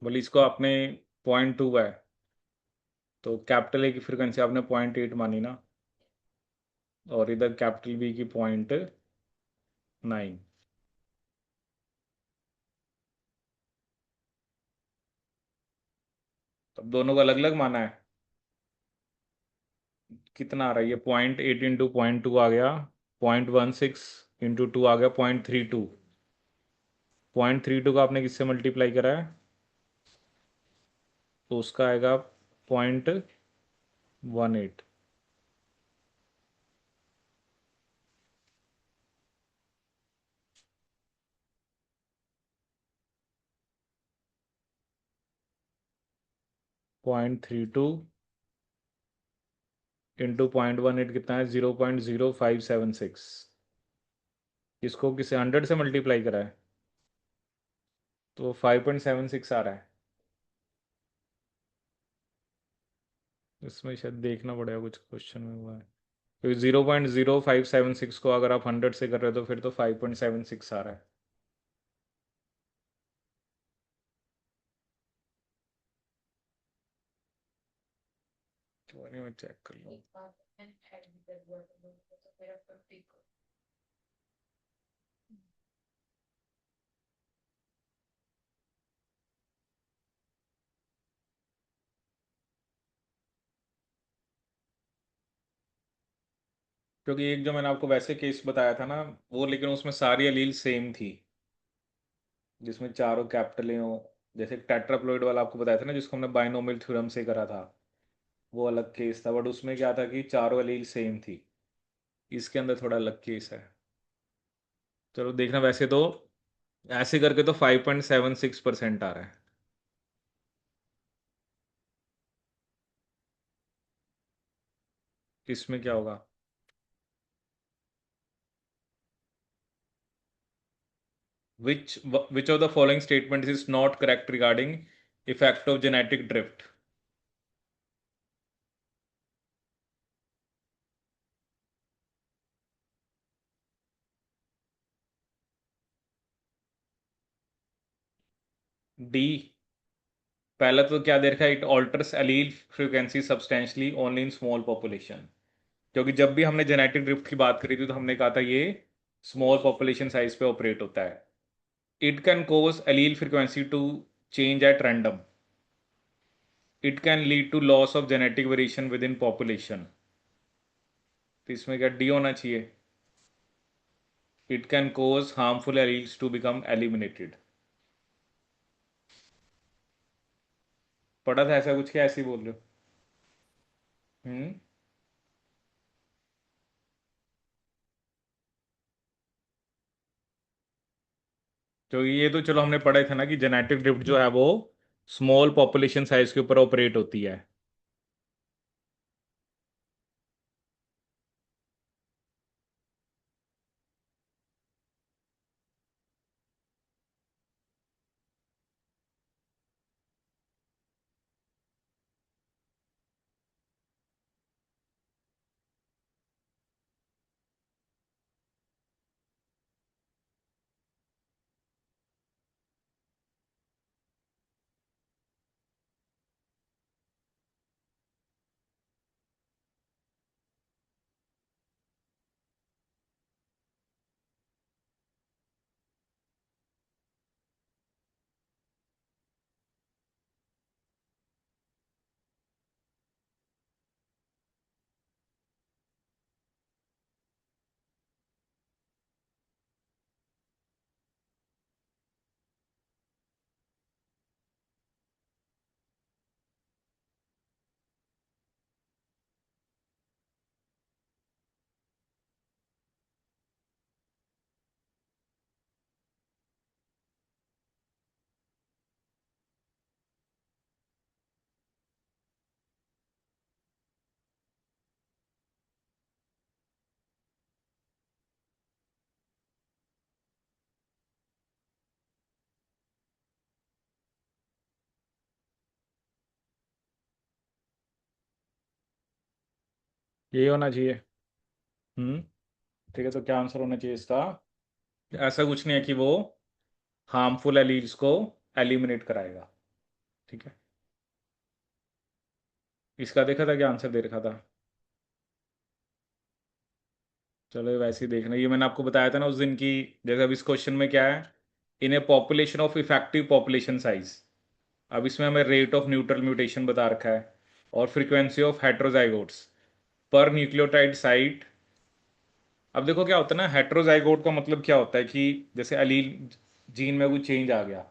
बोले इसको आपने 0.2 है, तो कैपिटल ए की फ्रीक्वेंसी आपने 0.8 मानी ना, और इधर कैपिटल बी की 0.9। तब दोनों को अलग अलग माना है। कितना आ रहा है ये? 0.8 इंटू 0.2 आ गया 0.16 इंटू 2 आ गया 0.32। 0.32 का आपने किससे मल्टीप्लाई करा है? तो उसका आएगा 0.18। 0.32 इंटू 0.18 कितना है? 0.0576। इसको किसे 100 से मल्टीप्लाई करा है? तो 5.76 आ रहा है। इसमें शायद देखना पड़ेगा, कुछ क्वेश्चन में हुआ है। क्योंकि 0.0576 को अगर आप 100 से कर रहे हो तो फिर तो 5.76 आ रहा है। तो मैं चेक कर लूँ।
एक बार मैंने ऐड भी कर दिया तो मेरा 50 को
क्योंकि एक जो मैंने आपको वैसे केस बताया था ना, वो लेकिन उसमें सारी एलील सेम थी, जिसमें चारों कैपिटल हो। जैसे टेट्राप्लॉइड वाला आपको बताया था ना, जिसको हमने बाइनोमियल थ्योरम से करा था, वो अलग केस था, बट उसमें क्या था कि चारों एलील सेम थी। इसके अंदर थोड़ा अलग केस है। चलो देखना, वैसे तो ऐसे करके तो 5.76% आ रहा है। इसमें क्या होगा? Which of the following statements is not correct regarding effect of genetic drift? D. पहला तो क्या दे रखा है, it alters allele frequency substantially only in small population. क्योंकि जब भी हमने जेनेटिक ड्रिफ्ट की बात करी थी तो हमने कहा था ये स्मॉल पॉपुलेशन साइज पे ऑपरेट होता है। It can cause allele frequency to change at random. It can lead to loss of genetic variation within population. तो इसमें क्या डी होना चाहिए? It can cause harmful alleles to become eliminated. पढ़ा था ऐसा कुछ, क्या ऐसे ही बोल रहे हो? हम्म। तो ये तो चलो हमने पढ़ा ही था ना कि जेनेटिक ड्रिफ्ट जो है वो स्मॉल पॉपुलेशन साइज के ऊपर ऑपरेट होती है। यही होना चाहिए। हम्म। ठीक है, तो क्या आंसर होना चाहिए इसका? ऐसा कुछ नहीं है कि वो हार्मफुल एलील्स को एलिमिनेट कराएगा। ठीक है। इसका देखा था, क्या आंसर दे रखा था? चलो ये वैसे ही देखना, ये मैंने आपको बताया था ना उस दिन की। जैसे अब इस क्वेश्चन में क्या है, in a population of effective population size. अब इसमें हमें रेट ऑफ न्यूट्रल म्यूटेशन बता रखा है और फ्रीक्वेंसी ऑफ हेट्रोजाइगोट्स पर न्यूक्लियोटाइड साइट। अब देखो क्या होता है ना, हेट्रोजाइगोट का मतलब क्या होता है कि जैसे अलील जीन में कोई चेंज आ गया।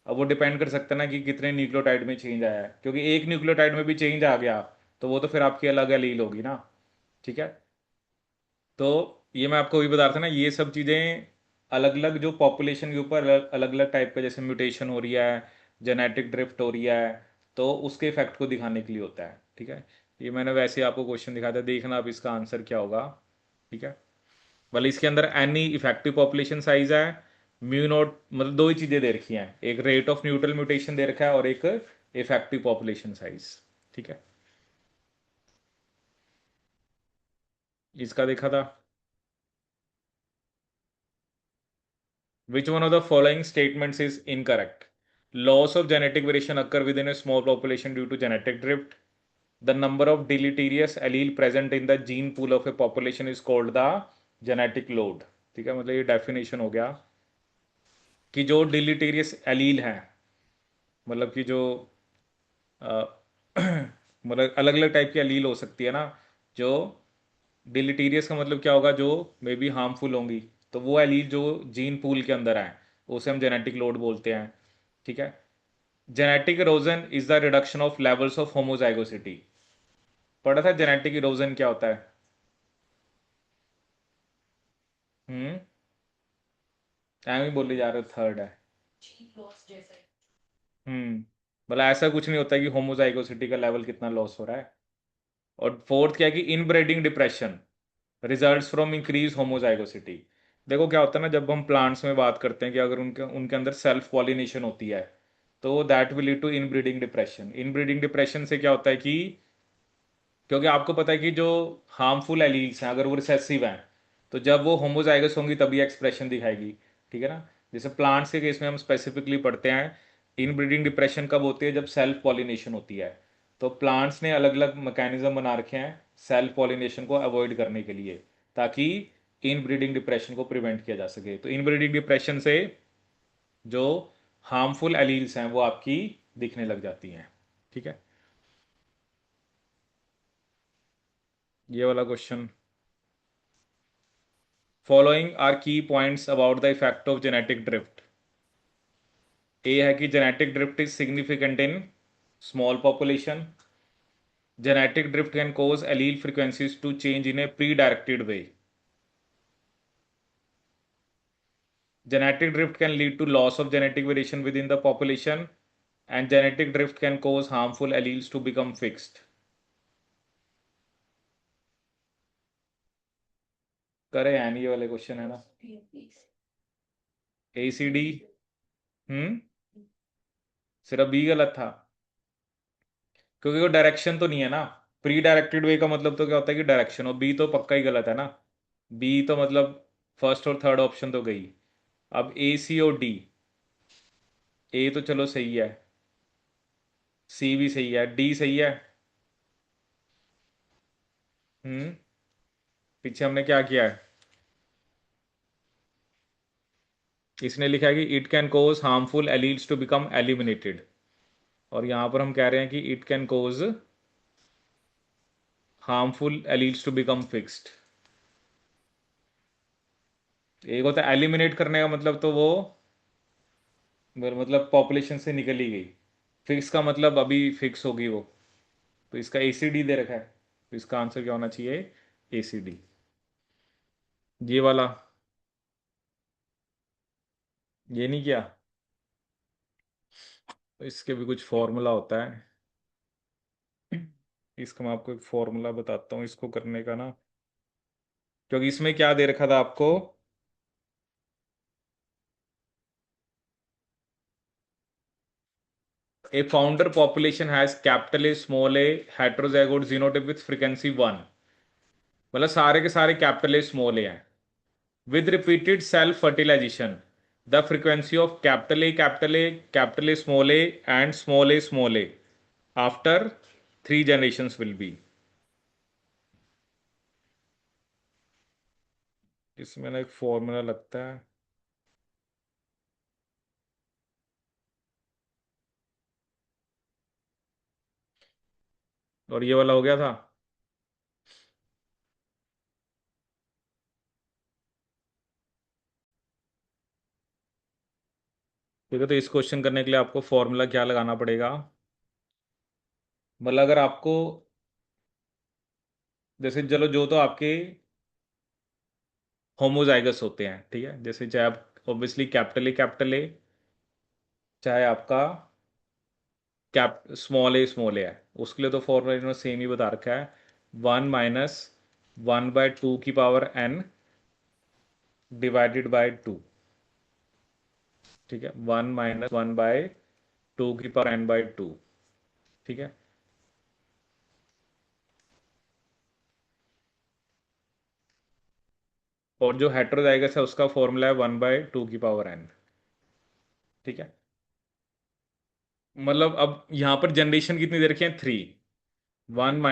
अब वो डिपेंड कर सकता है ना कि कितने न्यूक्लियोटाइड में चेंज आया है, क्योंकि एक न्यूक्लियोटाइड में भी चेंज आ गया तो वो तो फिर आपकी अलग एलील होगी ना। ठीक है। तो ये मैं आपको अभी बता रहा था ना, ये सब चीज़ें अलग अलग जो पॉपुलेशन के ऊपर अलग अलग टाइप का जैसे म्यूटेशन हो रही है, जेनेटिक ड्रिफ्ट हो रही है, तो उसके इफेक्ट को दिखाने के लिए होता है। ठीक है। ये मैंने वैसे ही आपको क्वेश्चन दिखाया था, देखना अब इसका आंसर क्या होगा। ठीक है। भले इसके अंदर एनी इफेक्टिव पॉपुलेशन साइज है, म्यू नॉट, मतलब दो ही चीज़ें दे रखी हैं, एक रेट ऑफ न्यूट्रल म्यूटेशन दे रखा है और एक इफेक्टिव पॉपुलेशन साइज। ठीक है। इसका देखा था। Which one of the following statements is incorrect? Loss of genetic variation occur within a small population due to genetic drift. The number of deleterious allele present in the gene pool of a population is called the genetic load. ठीक है, मतलब ये definition हो गया कि जो डिलीटेरियस allele हैं, मतलब कि जो अ, मतलब अलग अलग टाइप की एलील हो सकती है ना, जो डिलीटीरियस का मतलब क्या होगा, जो मे बी हार्मफुल होंगी, तो वो एलील जो जीन पूल के अंदर आए उसे हम जेनेटिक लोड बोलते हैं। ठीक है। Genetic erosion is the reduction of levels of homozygosity. पढ़ा था जेनेटिक इरोजन क्या होता है? हम्म। एम ही बोले जा रहे हो, थर्ड है।
जी लॉस जैसा है।
मतलब ऐसा कुछ नहीं होता कि होमोजाइगोसिटी का लेवल कितना लॉस हो रहा है। और फोर्थ क्या है कि inbreeding depression results from increase homozygosity. देखो क्या होता है ना, जब हम प्लांट्स में बात करते हैं कि अगर उनके उनके अंदर सेल्फ पॉलिनेशन होती है, तो that will lead to inbreeding depression. Inbreeding depression से क्या होता है कि, क्योंकि आपको पता है कि जो हार्मफुल एलील्स हैं अगर वो रिसेसिव हैं, तो जब वो होमोजाइगस होंगी तभी एक्सप्रेशन दिखाएगी। ठीक है ना। जैसे प्लांट्स के केस में हम स्पेसिफिकली पढ़ते हैं, इनब्रीडिंग डिप्रेशन कब होती है, जब सेल्फ पॉलिनेशन होती है। तो प्लांट्स ने अलग अलग मैकेनिज्म बना रखे हैं सेल्फ पॉलिनेशन को अवॉइड करने के लिए, ताकि इनब्रीडिंग डिप्रेशन को प्रिवेंट किया जा सके। तो इनब्रीडिंग डिप्रेशन से जो हार्मफुल एलील्स हैं वो आपकी दिखने लग जाती हैं। ठीक है। ये वाला question, following are key points about the effect of genetic drift. A है कि genetic drift is significant in small population. Genetic drift can cause allele frequencies to change in a pre-directed way. Genetic drift can lead to loss of genetic variation within the population, and genetic drift can cause harmful alleles to become fixed. करे हैं नहीं, ये वाले question है ना। ए C D. हम्म। सिर्फ B गलत था, क्योंकि वो डायरेक्शन तो नहीं है ना। प्री डायरेक्टेड वे का मतलब तो क्या होता है कि डायरेक्शन, और बी तो पक्का ही गलत है ना। बी तो मतलब फर्स्ट और थर्ड ऑप्शन तो गई। अब ए सी और डी, ए तो चलो सही है, सी भी सही है, डी सही है। हम्म। पीछे हमने क्या किया है, इसने लिखा है कि it can cause harmful alleles to become eliminated, और यहां पर हम कह रहे हैं कि it can cause harmful alleles to become fixed. एक होता है एलिमिनेट करने का मतलब, तो वो मतलब पॉपुलेशन से निकल ही गई। फिक्स का मतलब अभी फिक्स होगी वो। तो इसका एसीडी दे रखा है, तो इसका आंसर क्या होना चाहिए, एसीडी। ये वाला, ये नहीं किया। तो इसके भी कुछ फॉर्मूला होता है, इसका मैं आपको एक फॉर्मूला बताता हूँ इसको करने का ना, क्योंकि इसमें क्या दे रखा था आपको। A founder population has capital A, small a, heterozygote genotype with frequency 1। मतलब सारे के सारे कैपिटल ए स्मॉल ए हैं। With repeated self fertilization, the frequency of capital A capital A capital A and small A after 3 generations will be. इसमें ना एक formula लगता है। और ये वाला हो गया था। ठीक है, तो इस क्वेश्चन करने के लिए आपको फॉर्मूला क्या लगाना पड़ेगा, मतलब अगर आपको, जैसे चलो जो तो आपके होमोजाइगस होते हैं, ठीक है, जैसे चाहे आप ऑब्वियसली कैपिटल ए, चाहे आपका कैप स्मॉल ए है, उसके लिए तो फॉर्मूला इन्होंने सेम ही बता रखा है, 1 - 1/2 डिवाइडेड बाय 2। ठीक है, 1 - 1/2 ठीक है। और जो हेट्रोजाइगस है उसका फॉर्मूला है 1/2 ठीक है। मतलब अब यहाँ पर जनरेशन कितनी दे रखी है, 3। 1 -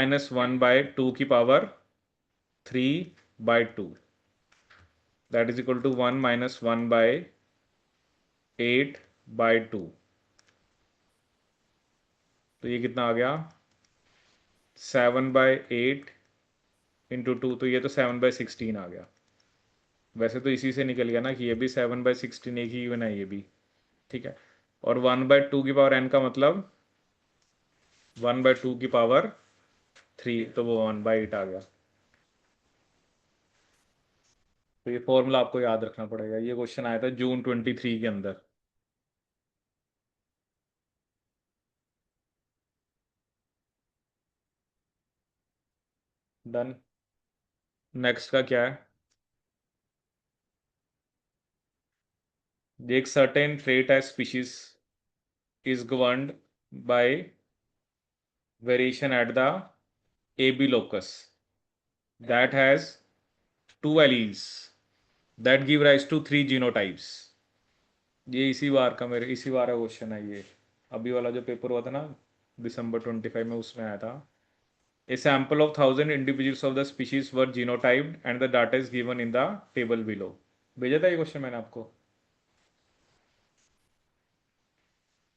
1/2 दैट इज इक्वल टू 1 - 1/8/2। तो ये कितना आ गया, 7/8 इंटू टू, तो ये तो 7/16 आ गया। वैसे तो इसी से निकल गया ना कि ये भी 7/16 एक ही गिवन है ये भी। ठीक है। और 1/2 की पावर n का मतलब 1/2 की पावर 3, तो वो 1/8 आ गया। तो ये फॉर्मूला आपको याद रखना पड़ेगा, ये क्वेश्चन आया था जून 23 के अंदर। डन। नेक्स्ट का क्या है? एक certain trait as species is governed by variation at the AB locus that has two alleles that give rise to three genotypes। ये इसी बार का क्वेश्चन है ये। अभी वाला जो पेपर हुआ था ना दिसंबर 25 में, उसमें आया था। A sample of 1,000 individuals of the species were genotyped and the data is given in the table below। भेजा था ये क्वेश्चन मैंने आपको।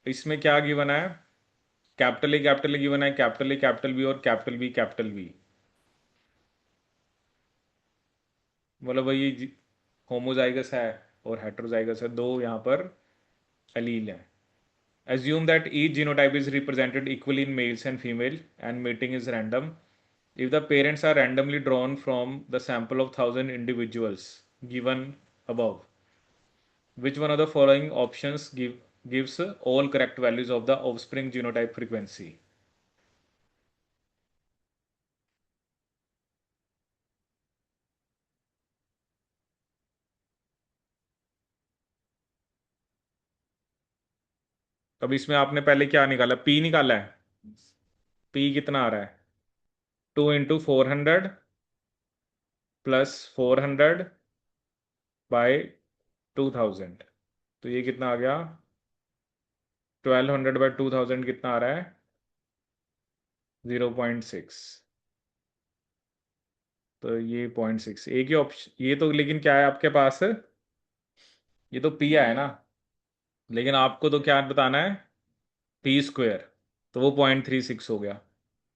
इसमें क्या गिवन है? कैपिटल ए गिवन है, कैपिटल ए कैपिटल बी और कैपिटल बी। मतलब वही होमोजाइगस है और हेट्रोजाइगस है, दो यहाँ पर एलील हैं। Assume that each genotype is represented equally in males and female and mating is random. If the parents are randomly drawn from the sample of 1,000 individuals given above, which one of the following options gives all correct values of the offspring genotype frequency? अब इसमें आपने पहले क्या निकाला? P निकाला है। P कितना आ रहा है? 2 × 400 प्लस 400/2000। तो ये कितना आ गया? 1200/2000 कितना आ रहा है? 0.6। तो ये 0.6 एक ही ऑप्शन ये तो, लेकिन क्या है आपके पास? ये तो पी है ना, लेकिन आपको तो क्या बताना है? P square. तो वो 0.36 हो गया।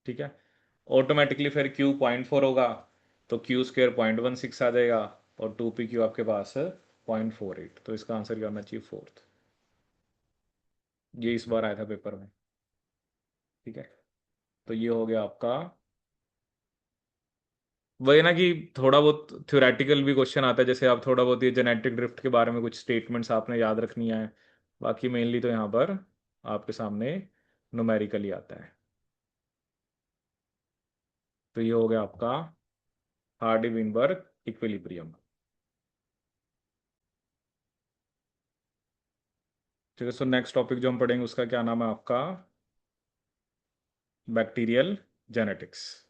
ठीक है। ऑटोमेटिकली फिर क्यू 0.4 होगा, तो क्यू स्क्वेयर 0.16 आ जाएगा। और 2PQ आपके पास है 0.48, तो इसका आंसर क्या होना चाहिए? फोर्थ। ये इस बार आया था पेपर में। ठीक है। तो ये हो गया आपका। वही ना कि थोड़ा बहुत थ्योरेटिकल भी क्वेश्चन आता है, जैसे आप थोड़ा बहुत ये जेनेटिक ड्रिफ्ट के बारे में कुछ स्टेटमेंट्स आपने याद रखनी है। बाकी मेनली तो यहाँ पर आपके सामने न्यूमेरिकली आता है। तो ये हो गया आपका हार्डी विनबर्ग इक्विलिब्रियम। ठीक है। सो नेक्स्ट टॉपिक जो हम पढ़ेंगे उसका क्या नाम है आपका? Bacterial genetics.